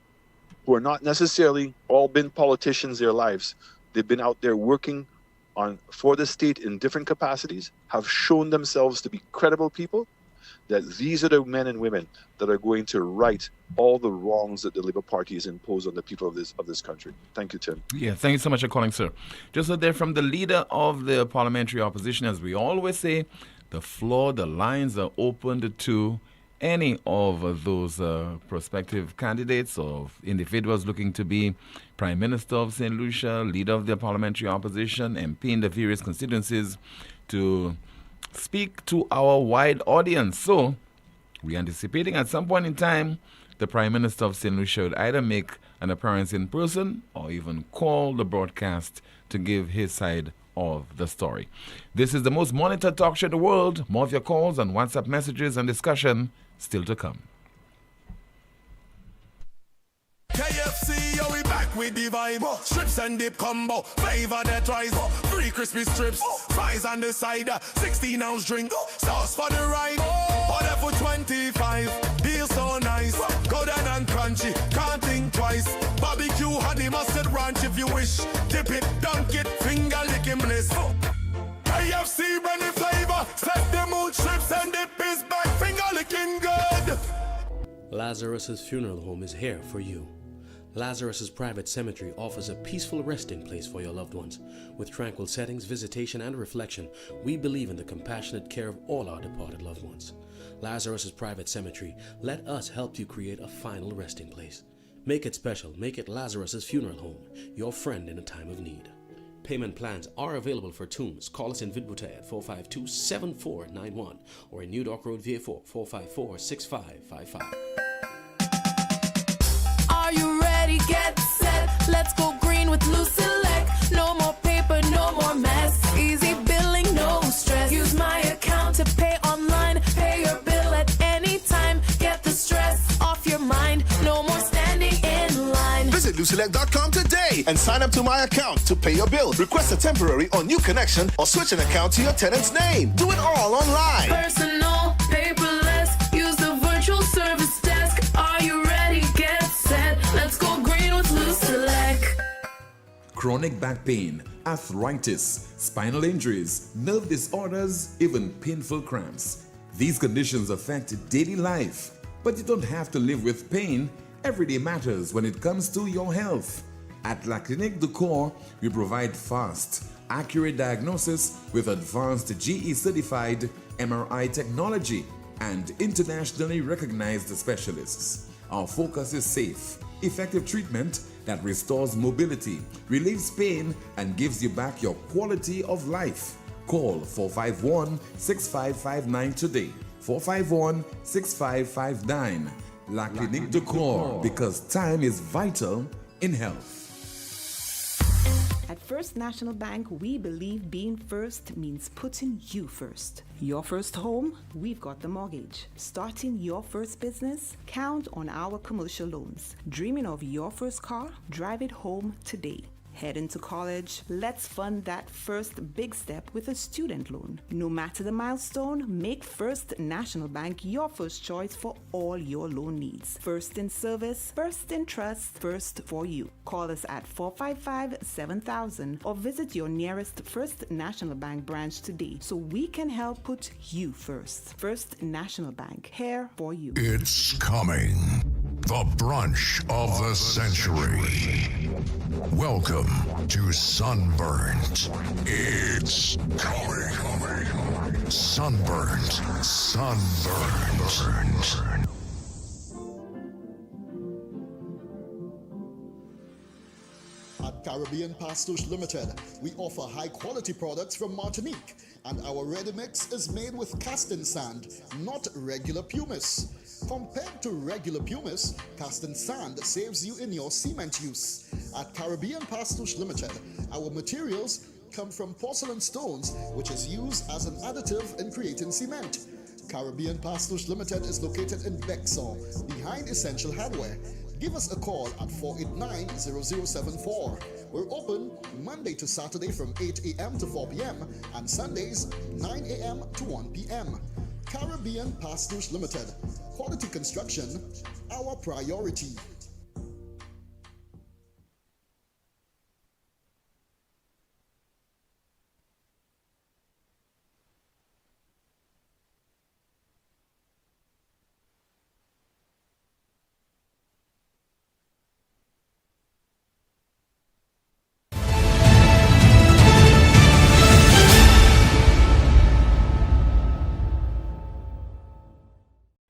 S11: who are not necessarily all been politicians their lives. They've been out there working for the state in different capacities, have shown themselves to be credible people, that these are the men and women that are going to right all the wrongs that the Labour Party has imposed on the people of this country. Thank you, Tim.
S4: Yeah, thank you so much for calling, sir. Just so there from the leader of the parliamentary opposition, as we always say, the floor, the lines are opened to any of those prospective candidates or individuals looking to be Prime Minister of St. Lucia, leader of the parliamentary opposition, MP in the various constituencies, to speak to our wide audience. So we're anticipating at some point in time the Prime Minister of St. Lucia would either make an appearance in person or even call the broadcast to give his side of the story. This is the most monitored talk show in the world. More of your calls and WhatsApp messages and discussion still to come.
S12: KFC, yo, we back with the vibe. Strips and dip combo, flavor that rise. Free crispy strips, fries on the side. 16-ounce drink, sauce for the ride. Order for 25, deal so nice. Go down and crunchy, can't think twice. Barbecue, honey, mustard ranch if you wish. Dip it, dunk it, finger licking bliss. KFC, Benny flavor. Set the mood, strips and dip is back. Finger licking good.
S13: Lazarus's Funeral Home is here for you. Lazarus's Private Cemetery offers a peaceful resting place for your loved ones. With tranquil settings, visitation, and reflection, we believe in the compassionate care of all our departed loved ones. Lazarus's Private Cemetery, let us help you create a final resting place. Make it special. Make it Lazarus's Funeral Home, your friend in a time of need. Payment plans are available for tombs. Call us in Vidbuta at 452-7491 or in New Dock Road, VA4, 454-6555.
S14: Are you ready? Get set. Let's go green with Lucelect. No more paper, no more mess. Easy billing, no stress. Use my account to pay online. Pay your bill at any time. Get the stress off your mind. No more standing in line.
S15: Visit Lucelect.com today and sign up to my account to pay your bill. Request a temporary or new connection or switch an account to your tenant's name. Do it all online.
S14: Personal, paperless. Use the virtual service desk. Are you ready? Get set. Let's go green with Lucelect.
S16: Chronic back pain, arthritis, spinal injuries, nerve disorders, even painful cramps. These conditions affect daily life, but you don't have to live with pain. Every day matters when it comes to your health. At La Clinique du Corps, we provide fast, accurate diagnosis with advanced GE-certified MRI technology and internationally recognized specialists. Our focus is safe, effective treatment that restores mobility, relieves pain, and gives you back your quality of life. Call 451-6559 today. 451-6559. La Clinique de Corps, because time is vital in health.
S17: At First National Bank, we believe being first means putting you first. Your first home, we've got the mortgage. Starting your first business, count on our commercial loans. Dreaming of your first car? Drive it home today. Heading to college? Let's fund that first big step with a student loan. No matter the milestone, make First National Bank your first choice for all your loan needs. First in service, first in trust, first for you. Call us at 455-7000 or visit your nearest First National Bank branch today so we can help put you first. First National Bank, here for you.
S12: It's coming. The brunch of the century. Welcome to Sunburnt. It's coming. Sunburnt.
S15: At Caribbean Pastouche Limited, we offer high-quality products from Martinique, and our ready mix is made with casting sand, not regular pumice. Compared to regular pumice, casting sand saves you in your cement use. At Caribbean Pastouche Limited, our materials come from porcelain stones, which is used as an additive in creating cement. Caribbean Pastouche Limited is located in Bexon, behind Essential Hardware. Give us a call at 489-0074. We're open Monday to Saturday from 8 a.m. to 4 p.m. and Sundays 9 a.m. to 1 p.m. Caribbean Pastouche Limited. Quality construction, our priority.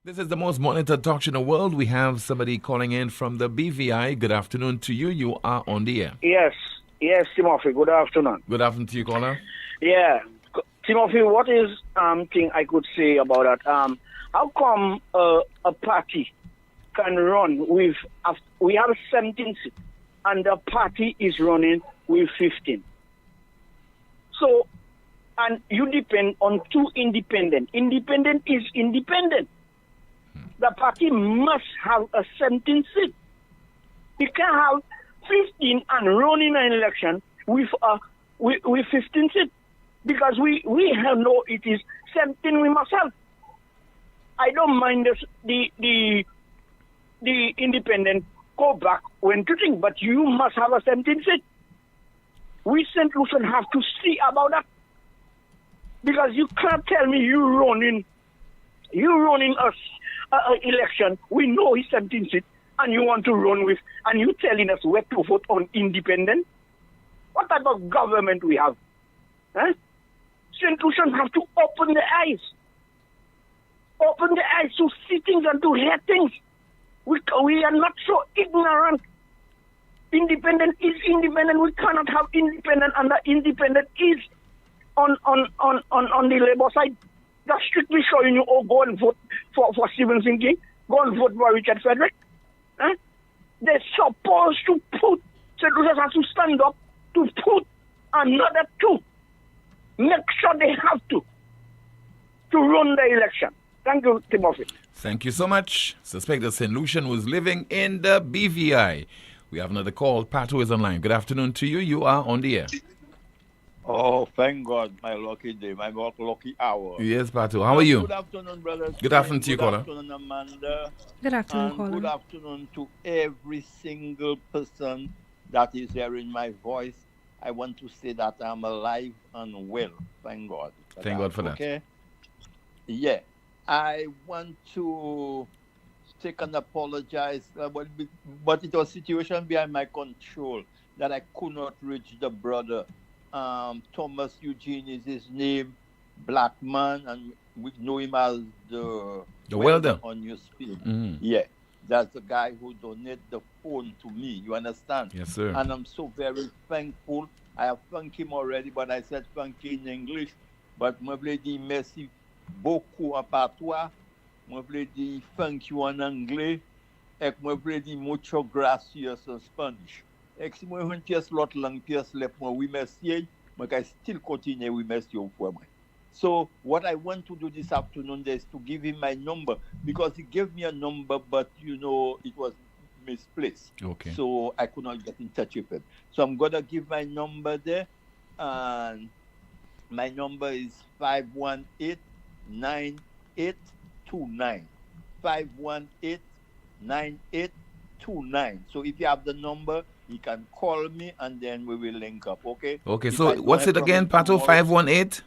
S4: This is the most monitored talk show in the world. We have somebody calling in from the BVI. Good afternoon to you. You are on the air.
S18: Yes, Timothy. Good afternoon.
S4: Good afternoon to you, caller.
S18: Yeah, Timothy. What is thing I could say about that? How come a party can run with we have 17 seats and the party is running with 15? So, and you depend on two independent. Independent is independent. The party must have a 17 seat. You can't have 15 and run in an election with 15 seats because we have no. It is 17 we must have. I don't mind the independent go back when to think, but you must have a 17 seat. We St. Lucian have to see about that because you can't tell me you running us. Election, we know he's 17 seats, and you want to run with, and you telling us where to vote on independent? What type of government we have? Huh? St. Lucian have to open the eyes to see things and to hear things. We are not so ignorant. Independent is independent. We cannot have independent, and the independent is on the labor side. That's strictly showing you, go and vote for Stephen King, go and vote for Richard Frederick. They're supposed to put, St. Lucian has to stand up to put another two. Make sure they have to run the election. Thank you, Timothy.
S4: Thank you so much. Suspect that St. Lucian was living in the BVI. We have another call. Patu is online. Good afternoon to you. You are on the air.
S19: Oh, thank God, my lucky day, my lucky hour.
S4: Yes, Patu. How are you?
S19: Good afternoon, brothers.
S4: Good afternoon to you, caller.
S19: Good afternoon, Amanda.
S9: Good afternoon,
S19: and
S9: caller.
S19: good afternoon to every single person that is hearing my voice. I want to say that I'm alive and well. Thank God.
S4: Thank God for that.
S19: Okay? Yeah. I want to take and apologize, but it was a situation behind my control that I could not reach the brother. Thomas Eugene is his name, black man, and we know him as the
S4: welder
S19: on NewsSpin.
S4: Mm-hmm.
S19: Yeah. That's the guy who donated the phone to me. You understand?
S4: Yes, sir.
S19: And I'm so very thankful. I have thanked him already, but I said thank you in English. But moi vle di merci beaucoup en patois. Moi vle di thank you en anglais. Et moi vle di mucho gracias en Spanish. Et si moi une pièce l'autre langue pièce lep moi oui merci, moi I still continue oui merci au fois moi. So what I want to do this afternoon is to give him my number because he gave me a number, but you know it was misplaced.
S4: Okay.
S19: So I could not get in touch with him. So I'm gonna give my number there, and my number is 518-9829. 518-9829. So if you have the number, you can call me and then we will link up. Okay.
S4: Okay.
S19: If I
S4: So
S19: don't
S4: what's
S19: have
S4: it again,
S19: problem
S4: Pato?
S19: tomorrow,
S4: 518?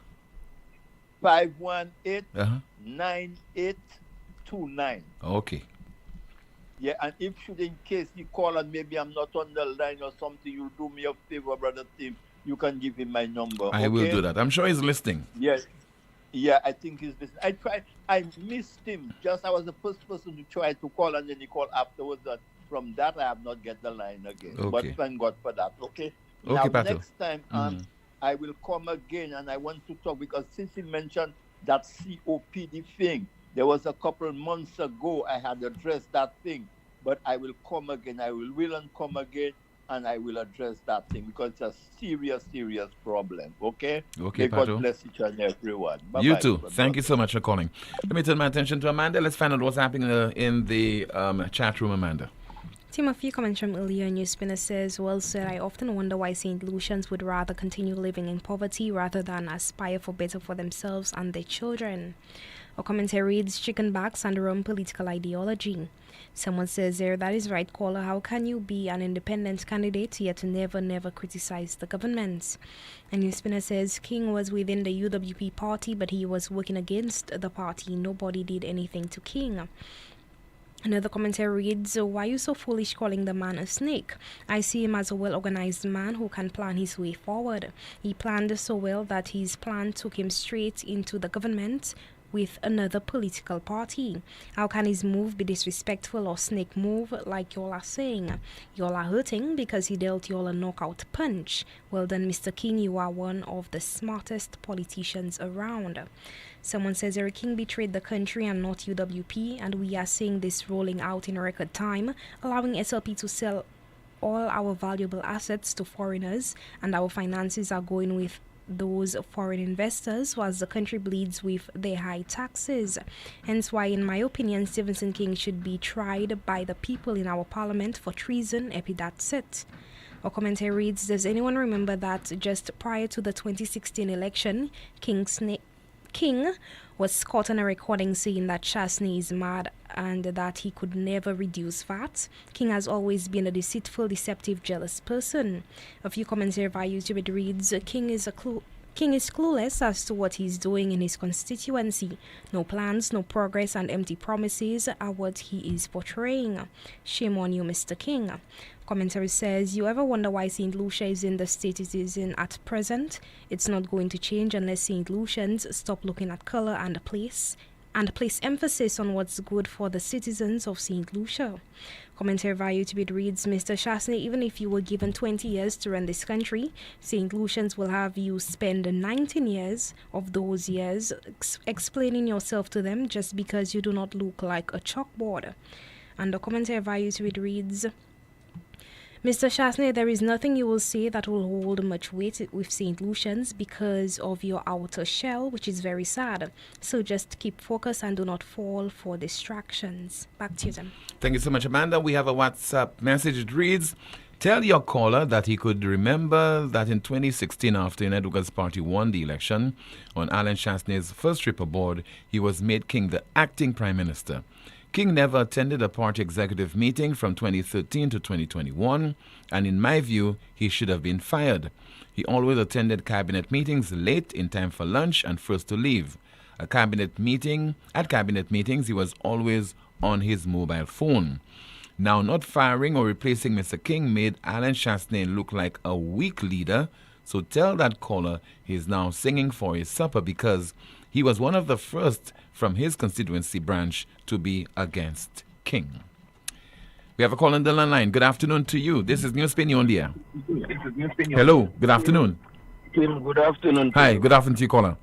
S19: 518-9829.
S4: Okay.
S19: Yeah, and if should in case you call and maybe I'm not on the line or something, you'll do me a favor, Brother Tim. You can give him my number.
S4: I will do that. I'm sure he's listening.
S19: Yes. Yeah, I think he's listening. I missed him. I was the first person to try to call and then he called afterwards. And from that, I have not get the line again.
S4: Okay.
S19: But thank God for that. Okay.
S4: Okay,
S19: Now,
S4: Pato.
S19: next time, I will come again and I want to talk because since he mentioned that COPD thing, there was a couple months ago I had addressed that thing, but I will come again. I will and come again and I will address that thing because it's a serious, serious problem. Okay?
S4: Okay,
S19: May God
S4: Pato.
S19: bless each and everyone. Bye-bye.
S4: You too. Thank you so much for calling. Let me turn my attention to Amanda. Let's find out what's happening in the chat room, Amanda.
S9: Tim, a few comments from earlier. NewsSpinner says, well said, I often wonder why St. Lucians would rather continue living in poverty rather than aspire for better for themselves and their children. A commentary reads, chicken backs and rum political ideology. Someone says there, that is right, caller. How can you be an independent candidate yet never criticize the government? And NewsSpinner says, King was within the UWP party, but he was working against the party. Nobody did anything to King. Another commentary reads, why are you so foolish calling the man a snake? I see him as a well-organized man who can plan his way forward. He planned so well that his plan took him straight into the government with another political party. How can his move be disrespectful or snake move like y'all are saying? Y'all are hurting because he dealt y'all a knockout punch. Well done, Mr. King, you are one of the smartest politicians around. Someone says Eric King betrayed the country and not UWP, and we are seeing this rolling out in record time, allowing SLP to sell all our valuable assets to foreigners, and our finances are going with those foreign investors whilst the country bleeds with their high taxes. Hence why, in my opinion, Stephenson King should be tried by the people in our parliament for treason. That's it. Our commentary reads, does anyone remember that just prior to the 2016 election, King was caught on a recording saying that Chasney is mad and that he could never reduce fat? King has always been a deceitful, deceptive, jealous person. A few comments here via YouTube, it reads, King is clueless as to what he's doing in his constituency. No plans, no progress, and empty promises are what he is portraying. Shame on you, Mr. King. Commentary says, you ever wonder why St. Lucia is in the state it is in at present? It's not going to change unless St. Lucians stop looking at color and place emphasis on what's good for the citizens of St. Lucia. Commentary via YouTube reads, Mr. Chasney, even if you were given 20 years to run this country, St. Lucians will have you spend 19 years of those years explaining yourself to them just because you do not look like a chalkboard. And the commentary via YouTube reads, Mr. Chasney, there is nothing you will say that will hold much weight with St. Lucians because of your outer shell, which is very sad. So just keep focused and do not fall for distractions. Back to you, Tim.
S4: Thank you so much, Amanda. We have a WhatsApp message. It reads, tell your caller that he could remember that in 2016, after Edwards' party won the election, on Alan Chasney's first trip aboard, he was made King the acting Prime Minister. King never attended a party executive meeting from 2013 to 2021, and in my view, he should have been fired. He always attended cabinet meetings late in time for lunch and first to leave. At cabinet meetings, he was always on his mobile phone. Now, not firing or replacing Mr. King made Alan Chasney look like a weak leader, so tell that caller he's now singing for his supper because he was one of the first from his constituency branch to be against King. We have a call on the line. Good afternoon to you. This is NewsSpin, you're on the air. Hello, good afternoon.
S20: Tim, good afternoon.
S4: Hi, good afternoon to you, caller.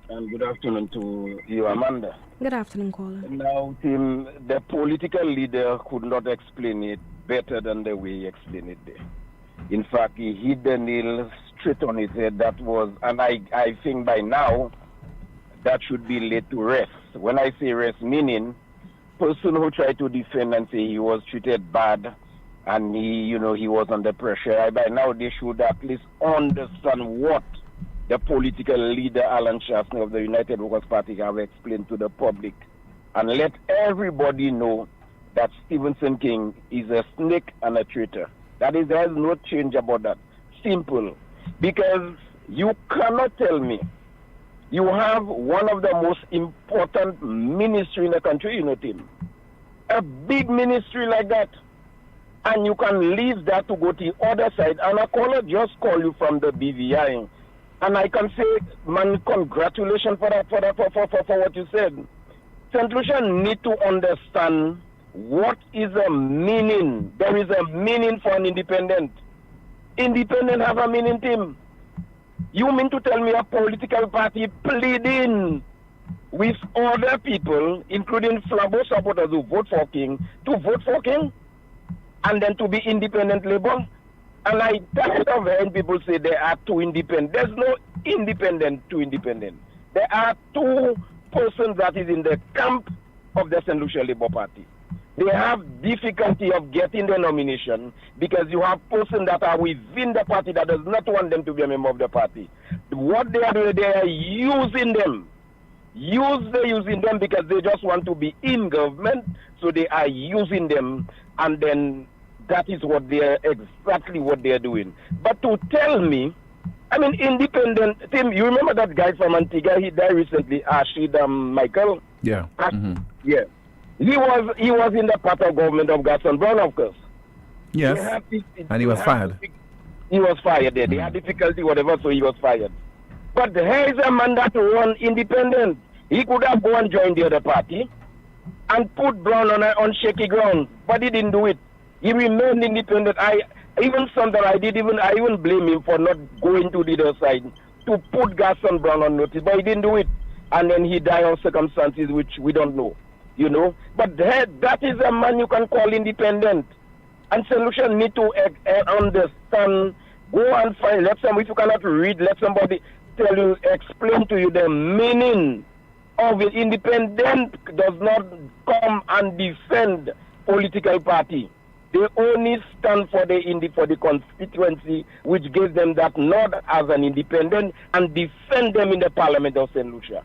S20: And good afternoon to you, Amanda.
S9: Good afternoon, caller.
S20: Now, Tim, the political leader could not explain it better than the way he explained it there. In fact, he hit the nail straight on his head. That was, and I think by now, that should be laid to rest. When I say rest, meaning person who tried to defend and say he was treated bad and he was under pressure, by now they should at least understand what the political leader Alan Shastner of the United Workers' Party have explained to the public, and let everybody know that Stephenson King is a snake and a traitor. That is, there is no change about that. Simple. Because you cannot tell me you have one of the most important ministry in the country, Tim. A big ministry like that. And you can leave that to go to the other side. And a caller just call you from the BVI. And I can say, man, congratulations for that, for what you said. St. Lucia need to understand what is a meaning. There is a meaning for an independent. Independent have a meaning, Tim. You mean to tell me a political party pleading with other people, including Flabo supporters who vote for King, to vote for King and then to be independent label? And I tired of hearing people say there are two independent. There's no independent to independent. There are two persons that is in the camp of the St. Lucia Labour Party. They have difficulty of getting the nomination because you have persons that are within the party that does not want them to be a member of the party. What they are doing, they are using them. They're using them because they just want to be in government, so they are using them, and then that is exactly what they are doing. But to tell me, I mean, independent, Tim, you remember that guy from Antigua? He died recently, Ashid Michael?
S4: Yeah.
S20: Yeah. He was in the part of government of Gaston Brown, of course.
S4: Yes. And he was fired.
S20: He was fired there. They had difficulty, whatever, so he was fired. But here is a man that run independent. He could have gone and joined the other party and put Brown on shaky ground, but he didn't do it. He remained independent. I even blame him for not going to the other side to put Gaston Brown on notice, but he didn't do it. And then he died on circumstances which we don't know. But that is a man you can call independent. And St. Lucia need to understand, go and find, if you cannot read, let somebody tell you, explain to you the meaning of it. Independent does not come and defend political party. They only stand for the constituency which gives them that nod as an independent and defend them in the Parliament of St. Lucia.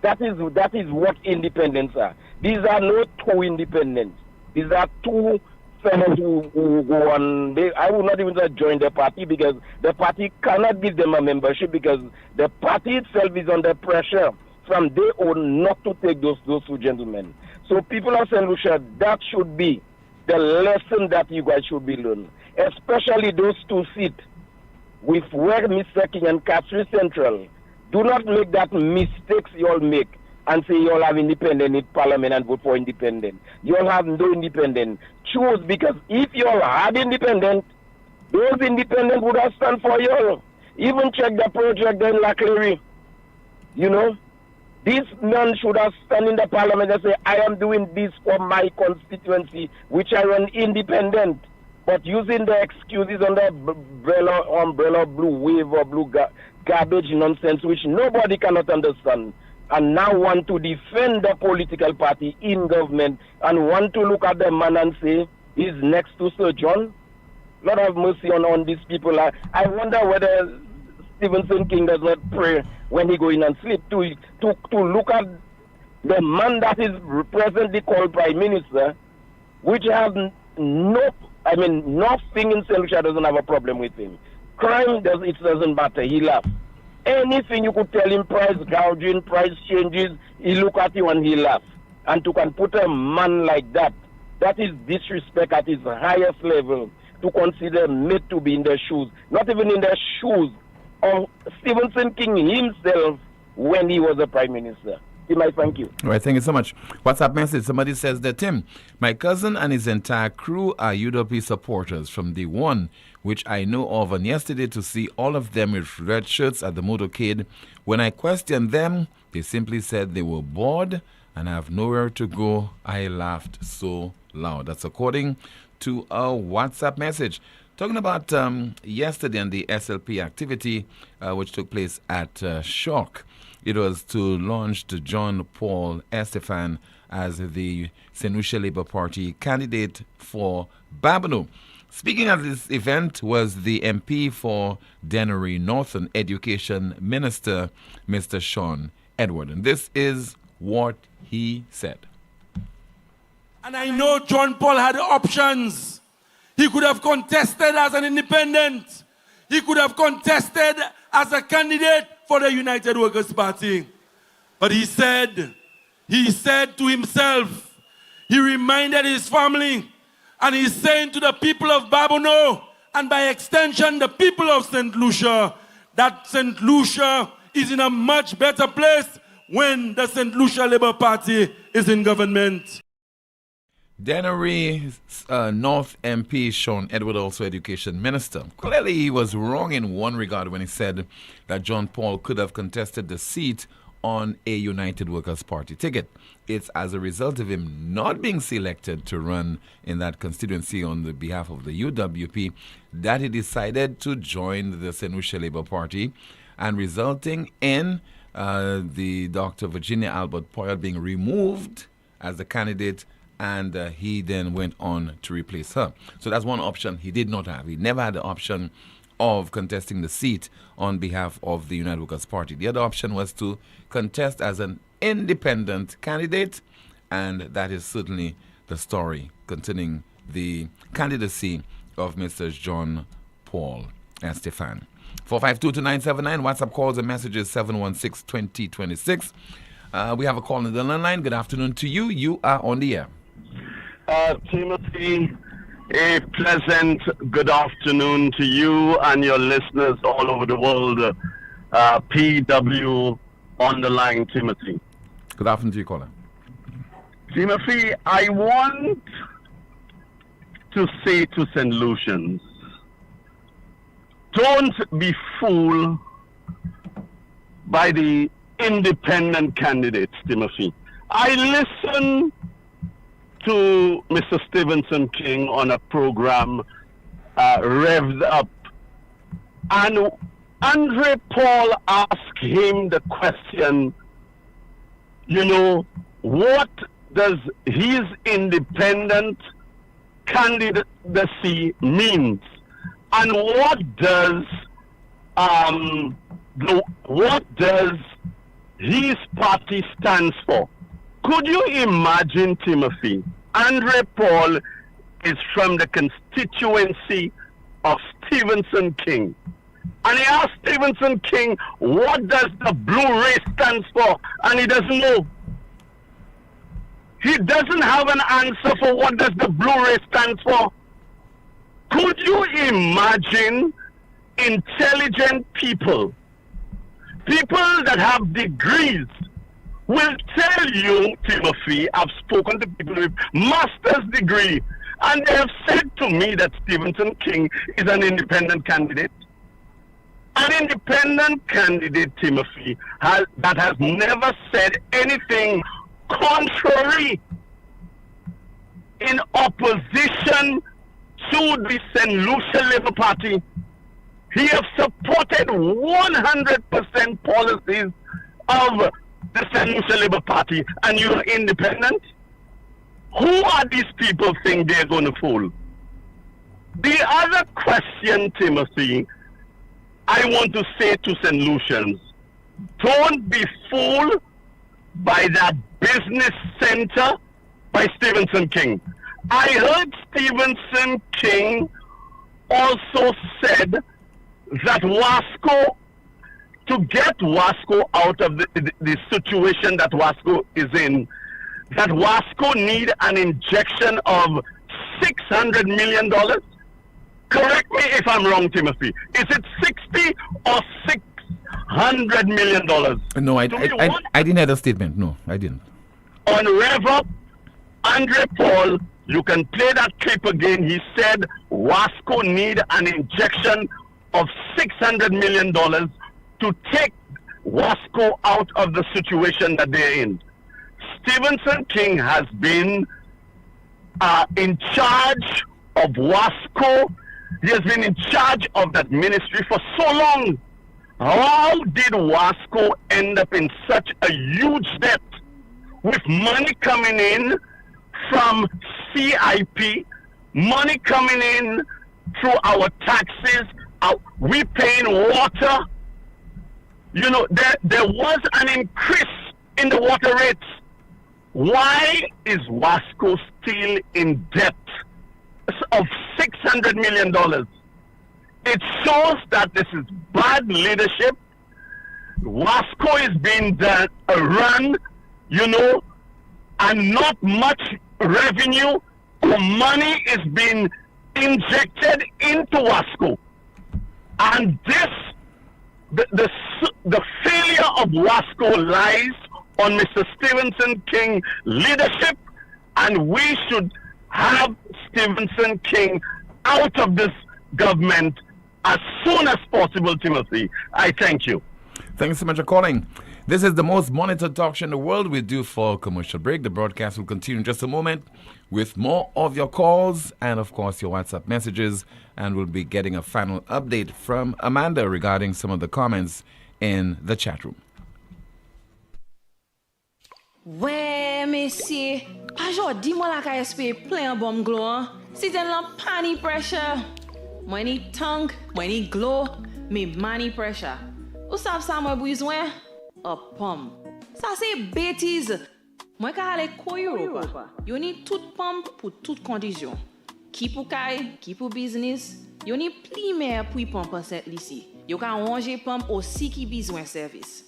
S20: That is what independents are. These are not two independents. These are two fellows who go on. I would not even join the party because the party cannot give them a membership because the party itself is under pressure from day on not to take those two gentlemen. So people of St. Lucia, that should be the lesson that you guys should be learning. Especially those two seats with where Mr. King and Catherine Central. Do not make that mistakes you all make and say you all have independent in Parliament and vote for independent. You all have no independent. Choose, because if you all had independent, those independent would have stand for you all. Even check the project in La Clery. This man should have stand in the Parliament and say, I am doing this for my constituency, which I run independent. But using the excuses on the umbrella blue wave or blue garbage nonsense, which nobody cannot understand, and now want to defend the political party in government and want to look at the man and say, he's next to Sir John. Lord have mercy on these people. I wonder whether Stephenson King does not pray when he go in and sleep to look at the man that is presently called Prime Minister, which has nothing in St. Lucia doesn't have a problem with him. Crime doesn't matter. He laughs. Anything you could tell him, price gouging, price changes, he look at you and he laughs. And to can put a man like that, that is disrespect at his highest level, to consider made to be in the shoes, not even in the shoes of Stephenson King himself when he was a Prime Minister. Tim, I thank you.
S4: All right, thank you so much. WhatsApp message. Somebody says that, Tim, my cousin and his entire crew are UWP supporters from the one which I know of, and yesterday to see all of them with red shirts at the motorcade. When I questioned them, they simply said they were bored and have nowhere to go. I laughed so loud. That's according to a WhatsApp message. Talking about yesterday and the SLP activity which took place at Shock. It was to launch John Paul Estefan as the St. Lucia Labour Party candidate for Babonneau. Speaking at this event was the MP for Dennery Northern Education Minister, Mr. Sean Edward. And this is what he said.
S21: And I know John Paul had options. He could have contested as an independent. He could have contested as a candidate for the United Workers' Party. But he said to himself, he reminded his family, and he's saying to the people of Babonneau, and by extension the people of St. Lucia, that St. Lucia is in a much better place when the St. Lucia Labour Party is in government.
S4: Dennery North MP Sean Edward, also Education Minister. Clearly he was wrong in one regard when he said that John Paul could have contested the seat on a United Workers' Party ticket. It's as a result of him not being selected to run in that constituency on the behalf of the UWP that he decided to join the St. Lucia Labour Party, and resulting in the Dr. Virginia Albert Poyet being removed as the candidate, and he then went on to replace her. So that's one option he did not have. He never had the option of contesting the seat on behalf of the United Workers' Party. The other option was to contest as an independent candidate, and that is certainly the story concerning the candidacy of Mr. John Paul Estefan. 452-2979, WhatsApp calls and messages 716-2026. We have a call on the line. Good afternoon to you. You are on the air.
S22: Timothy, a pleasant good afternoon to you and your listeners all over the world. PW on the line, Timothy.
S4: Good afternoon to you, caller.
S22: Timothy, I want to say to St. Lucians, don't be fooled by the independent candidates, Timothy. I listened to Mr. Stevenson King on a program, Revved Up, and Andre Paul asked him the question, you know, what does his independent candidacy mean? And what does his party stands for? Could you imagine, Timothy? Andre Paul is from the constituency of Stevenson King. And he asked Stevenson King, what does the blue race stand for? And he doesn't know. He doesn't have an answer for what does the blue race stand for. Could you imagine intelligent people that have degrees, will tell you, Timothy, I've spoken to people with master's degree, and they have said to me that Stevenson King is an independent candidate. An independent candidate, Timothy, that has never said anything contrary in opposition to the St. Lucia Labour Party. He has supported 100% policies of the St. Lucia Labour Party, and you're independent? Who are these people think they're going to fool? The other question, Timothy, I want to say to St. Lucians, don't be fooled by that business center by Stevenson King. I heard Stevenson King also said that Wasco, to get Wasco out of the situation that Wasco is in, that Wasco need an injection of $600 million. Correct me if I'm wrong, Timothy. Is it 60 or $100 million.
S4: No, I didn't have the statement. No, I didn't.
S22: On Rev Up, Andre Paul, you can play that clip again. He said Wasco need an injection of $600 million to take Wasco out of the situation that they're in. Stevenson King has been in charge of Wasco. He has been in charge of that ministry for so long. How did Wasco end up in such a huge debt with money coming in from CIP, money coming in through our taxes, we paying water? You know, there was an increase in the water rates. Why is Wasco still in debt of $600 million? It shows that this is bad leadership. Wasco is being run, you know, and not much revenue or money is being injected into Wasco. And this, the failure of Wasco lies on Mr. Stevenson King leadership, and we should have Stevenson King out of this government as soon as possible, Timothy. I thank you.
S4: Thanks so much for calling. This is the most monitored talk show in the world. We're due for a commercial break. The broadcast will continue in just a moment with more of your calls and, of course, your WhatsApp messages. And we'll be getting a final update from Amanda regarding some of the comments in the chat room.
S1: Ouais, messieurs, aujourd'hui, moi, la KSP plein bomb glow. Si t'es la pani pressure. Moi, ni tongue, moi, ni glow, me money pressure. Ou savez ça, moi, besoin? A pomme. Ça, c'est bêtise. Moi, quand aller quoi Europa, you need toute pomme pour toute condition. Qui pour caille, qui pour business, you need pli mer pour pomme cette ici. You can ranger pomme aussi qui besoin service.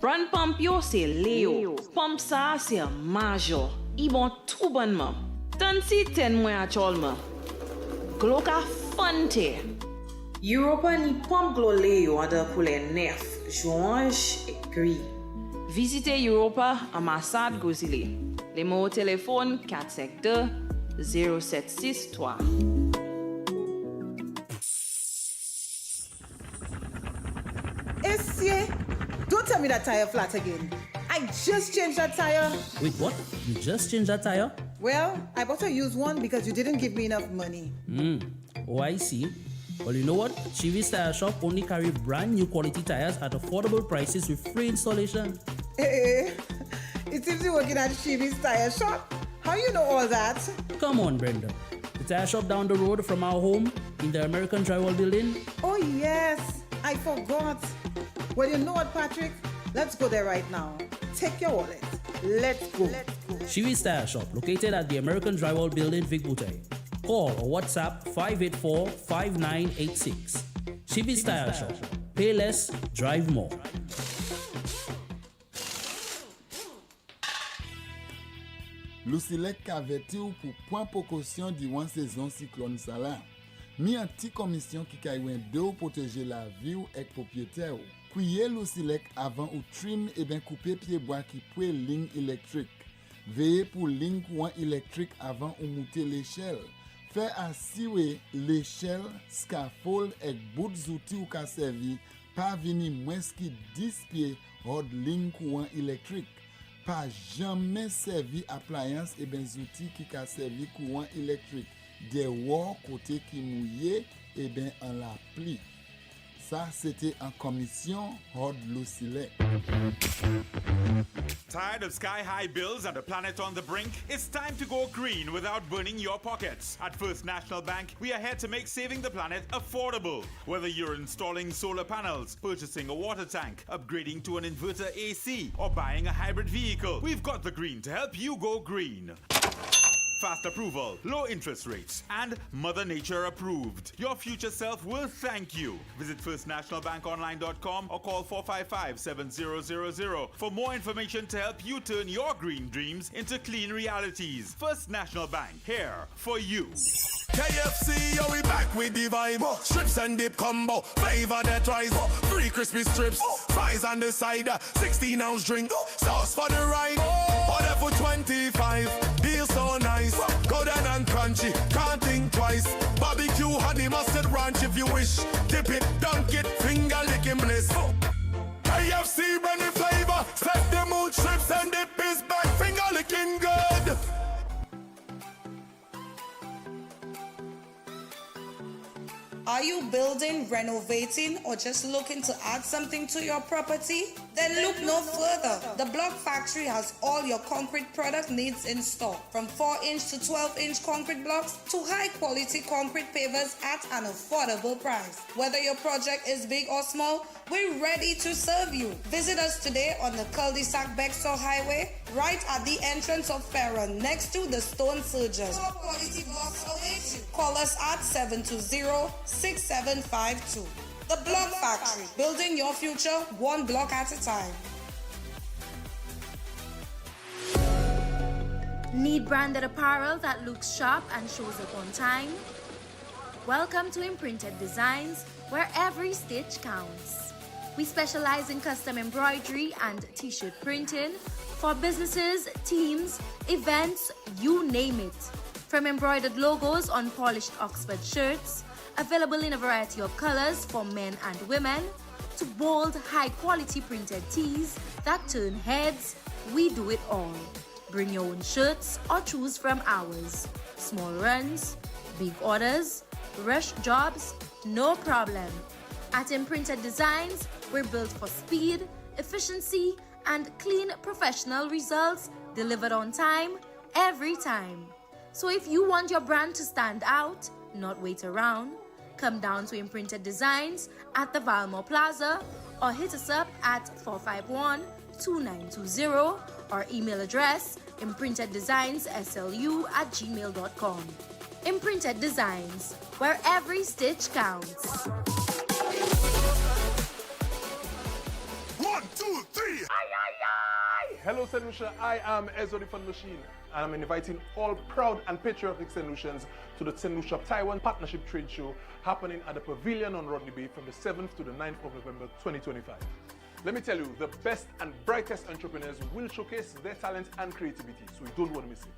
S1: Run pump yo c'est Léo. Pump ça c'est major. Ils bon tout bonnement. Tant si ten moins actuellement. Glo ka fante. Europa ni pump glo Léo à de pour les nerfs, joinge et gris. Visitez Europa à Massad Gozile. Les mots au téléphone 452 0763.
S2: Essier, don't tell me that tire flat again. I just changed that tire.
S23: Wait, what? You just changed that tire?
S2: Well, I bought a used one because you didn't give me enough money.
S23: Oh, I see. Well, you know what? Chivi's Tire Shop only carry brand new quality tires at affordable prices with free installation.
S2: Hey, it seems you're working at Chivi's Tire Shop. How you know all that?
S23: Come on, Brenda. The tire shop down the road from our home in the American Drywall Building.
S2: Oh, yes. I forgot. Well, you know what, Patrick? Let's go there right now. Take your wallet. Let's go.
S23: Chivi's Tire Shop, located at the American Drywall Building, Vic Bouteille. Call or WhatsApp 584-5986. Chivi's Tire Shop. Pay less, drive more.
S24: Lucilec averti ou pour point précaution durant saison cyclone Salah. Mi an ti commission qui kaywen de ou protéger la vie ou ek propriétaire ou. Kouye Lucilec avant ou trim et ben couper pied bois qui pouet ligne électrique. Veillez pour ligne courant électrique avant ou monter l'échelle. Fait assurer l'échelle, scaffold et bout zouti ou ka servi pas vini moins qui 10 pieds hors ligne courant électrique. Pas jamais servi appliance et ben outils qui ka servi courant électrique. Des wall côté qui mouillé et ben en la pli. Ça c'était en commission hors Lucilec.
S25: Tired of sky-high bills and a planet on the brink? It's time to go green without burning your pockets. At First National Bank, we are here to make saving the planet affordable. Whether you're installing solar panels, purchasing a water tank, upgrading to an inverter AC, or buying a hybrid vehicle, we've got the green to help you go green. fast approval, low interest rates, and Mother Nature approved. Your future self will thank you. Visit firstnationalbankonline.com or call 455-7000 for more information to help you turn your green dreams into clean realities. First National Bank, here for you.
S12: KFC, yo, we back with the vibe. Strips and dip combo, flavor that rise. Free crispy strips, fries on the side. 16-ounce drink, sauce for the ride. Order for 25, deal so nice. Go down and crunchy, can't think twice. Barbecue, honey, mustard ranch if you wish. Dip it, dunk it, finger licking bliss. KFC, Benny flavor, set the mood. Strips and dip is back, finger licking good.
S3: Are you building, renovating, or just looking to add something to your property? Then look no further. The Block Factory has all your concrete product needs in stock. From 4-inch to 12-inch concrete blocks to high-quality concrete pavers at an affordable price. Whether your project is big or small, we're ready to serve you. Visit us today on the Cul-de-Sac Bextor Highway, right at the entrance of Farron, next to the Stone Surgeon. Top quality blocks await you. Call us at 720-6752. The Block Factory, building your future one block at a time.
S5: Need branded apparel that looks sharp and shows up on time? Welcome to Imprinted Designs, where every stitch counts. We specialize in custom embroidery and t-shirt printing for businesses, teams, events, you name it. From embroidered logos on polished Oxford shirts, available in a variety of colors for men and women, to bold, high-quality printed tees that turn heads, we do it all. Bring your own shirts or choose from ours. Small runs, big orders, rush jobs, no problem. At Imprinted Designs, we're built for speed, efficiency, and clean professional results delivered on time, every time. So if you want your brand to stand out, not wait around, come down to Imprinted Designs at the Valmore Plaza or hit us up at 451-2920 or email address imprinteddesignsSLU@gmail.com. Imprinted Designs, where every stitch counts.
S12: 1, 2, 3.
S6: Hello, St. Lucia. I am Ezra the Fun Machine, and I'm inviting all proud and patriotic St. Lucians to the St. Lucia Taiwan Partnership Trade Show happening at the Pavilion on Rodney Bay from the 7th to the 9th of November 2025. Let me tell you, the best and brightest entrepreneurs will showcase their talent and creativity, so you don't want to miss it.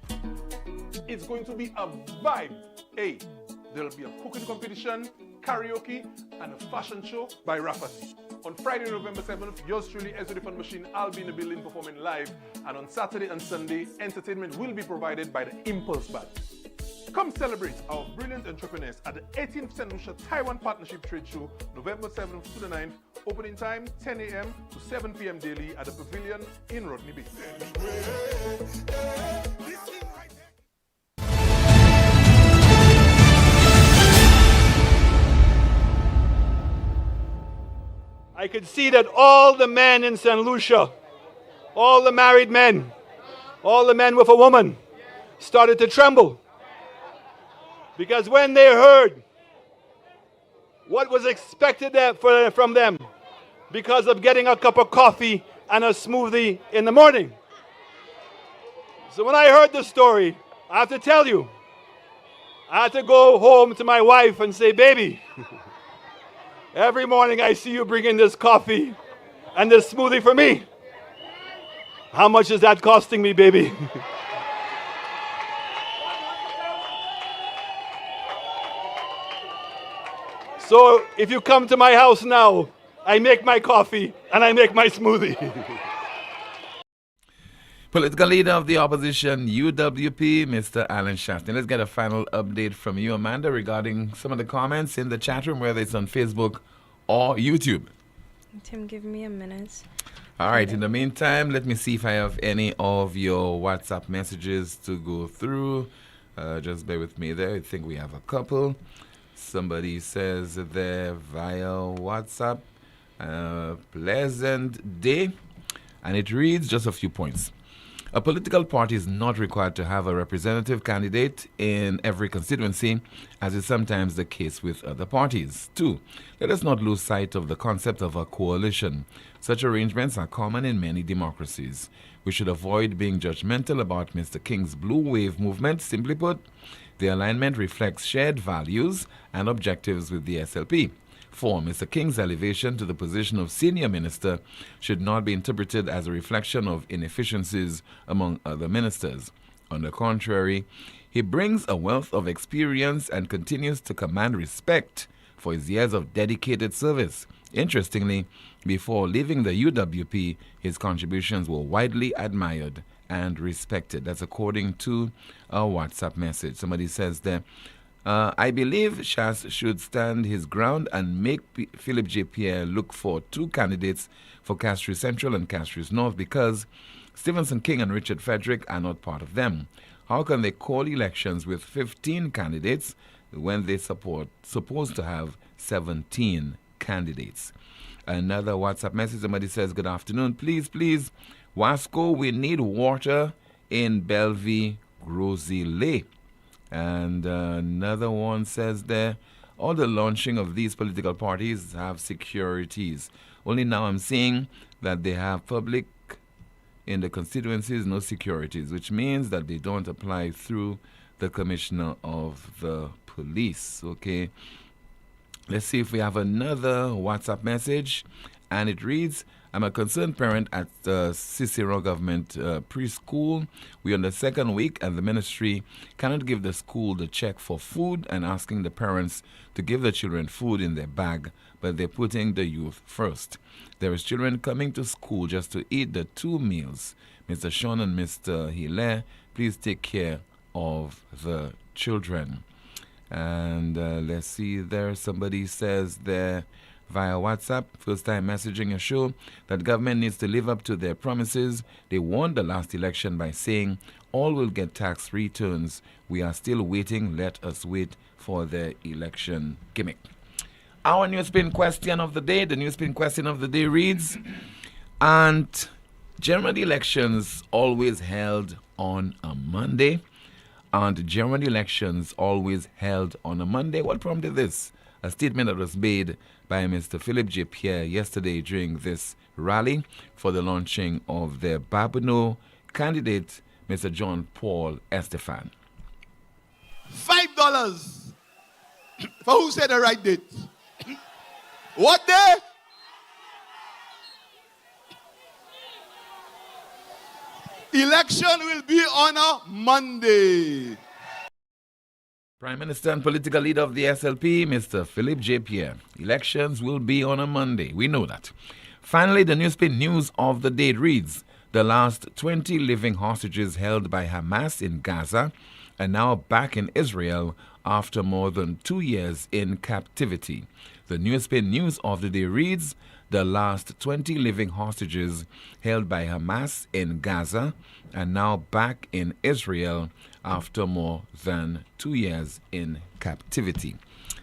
S6: It's going to be a vibe. Hey, there'll be a cooking competition, karaoke, and a fashion show by Rafferty. On Friday, November 7th, yours truly, Ezra the Fun Machine, I'll be in the building performing live. And on Saturday and Sunday, entertainment will be provided by the Impulse Band. Come celebrate our brilliant entrepreneurs at the 18th St. Lucia Taiwan Partnership Trade Show, November 7th to the 9th. Opening time, 10 a.m. to 7 p.m. daily at the Pavilion in Rodney Bay.
S7: I could see that all the men in St. Lucia, all the married men, all the men with a woman, started to tremble. Because when they heard what was expected from them because of getting a cup of coffee and a smoothie in the morning. So when I heard the story, I have to tell you, I had to go home to my wife and say, baby, every morning I see you bringing this coffee and this smoothie for me. How much is that costing me, baby? So if you come to my house now, I make my coffee and I make my smoothie.
S4: Political leader of the opposition, UWP, Mr. Alan Shafton. Let's get a final update from you, Amanda, regarding some of the comments in the chat room, whether it's on Facebook or YouTube.
S9: Tim, give me a minute.
S4: All right, in the meantime, let me see if I have any of your WhatsApp messages to go through. Just bear with me there. I think we have a couple. Somebody says there via WhatsApp, pleasant day. And it reads just a few points. A political party is not required to have a representative candidate in every constituency, as is sometimes the case with other parties. 2. Let us not lose sight of the concept of a coalition. Such arrangements are common in many democracies. We should avoid being judgmental about Mr. King's Blue Wave movement. Simply put, the alignment reflects shared values and objectives with the SLP. 4. Mr. King's elevation to the position of senior minister should not be interpreted as a reflection of inefficiencies among other ministers. On the contrary, he brings a wealth of experience and continues to command respect for his years of dedicated service. Interestingly, before leaving the UWP, his contributions were widely admired and respected. That's according to a WhatsApp message. Somebody says there, I believe Shas should stand his ground and make Philip J. Pierre look for 2 candidates for Castries Central and Castries North because Stevenson King and Richard Frederick are not part of them. How can they call elections with 15 candidates when they supposed to have 17 candidates? Another WhatsApp message, somebody says, good afternoon. Please, Wasco, we need water in Bellevue, Grosile. And another one says there, all the launching of these political parties have securities. Only now I'm seeing that they have public in the constituencies, no securities, which means that they don't apply through the commissioner of the police. Okay. Let's see if we have another WhatsApp message. And it reads, I'm a concerned parent at Cicero Government Preschool. We're on the 2nd week and the ministry cannot give the school the check for food and asking the parents to give the children food in their bag, but they're putting the youth first. There is children coming to school just to eat the 2 meals. Mr. Sean and Mr. Hilaire, please take care of the children. And let's see there, somebody says there, via WhatsApp, first time messaging a show, that government needs to live up to their promises. They won the last election by saying all will get tax returns. We are still waiting. Let us wait for the election gimmick. Our NewsSpin question of the day. The NewsSpin question of the day reads, aren't general elections always held on a Monday? Aren't general elections always held on a Monday? What prompted this? A statement that was made by Mr. Philip J. Pierre yesterday during this rally for the launching of their Babonneau candidate, Mr. John Paul Estefan.
S8: $5 for who said the right date? What day? Election will be on a Monday.
S4: Prime Minister and political leader of the SLP, Mr. Philip J. Pierre. Elections will be on a Monday. We know that. Finally, the NewsSpin news of the day reads, the last 20 living hostages held by Hamas in Gaza are now back in Israel after more than 2 years in captivity. The NewsSpin news of the day reads, the last 20 living hostages held by Hamas in Gaza are now back in Israel after more than 2 years in captivity.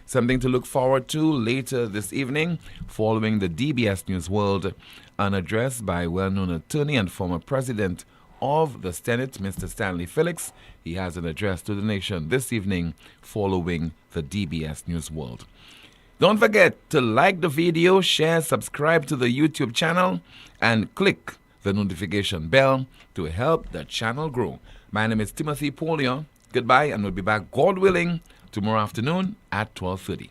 S4: Something to look forward to later this evening, following the DBS News World, an address by well-known attorney and former president of the Senate, Mr. Stanley Felix. He has an address to the nation this evening following the DBS News World. Don't forget to like the video, share, subscribe to the YouTube channel, and click the notification bell to help the channel grow. My name is Timothy Poleon. Goodbye, and we'll be back, God willing, tomorrow afternoon at 12:30.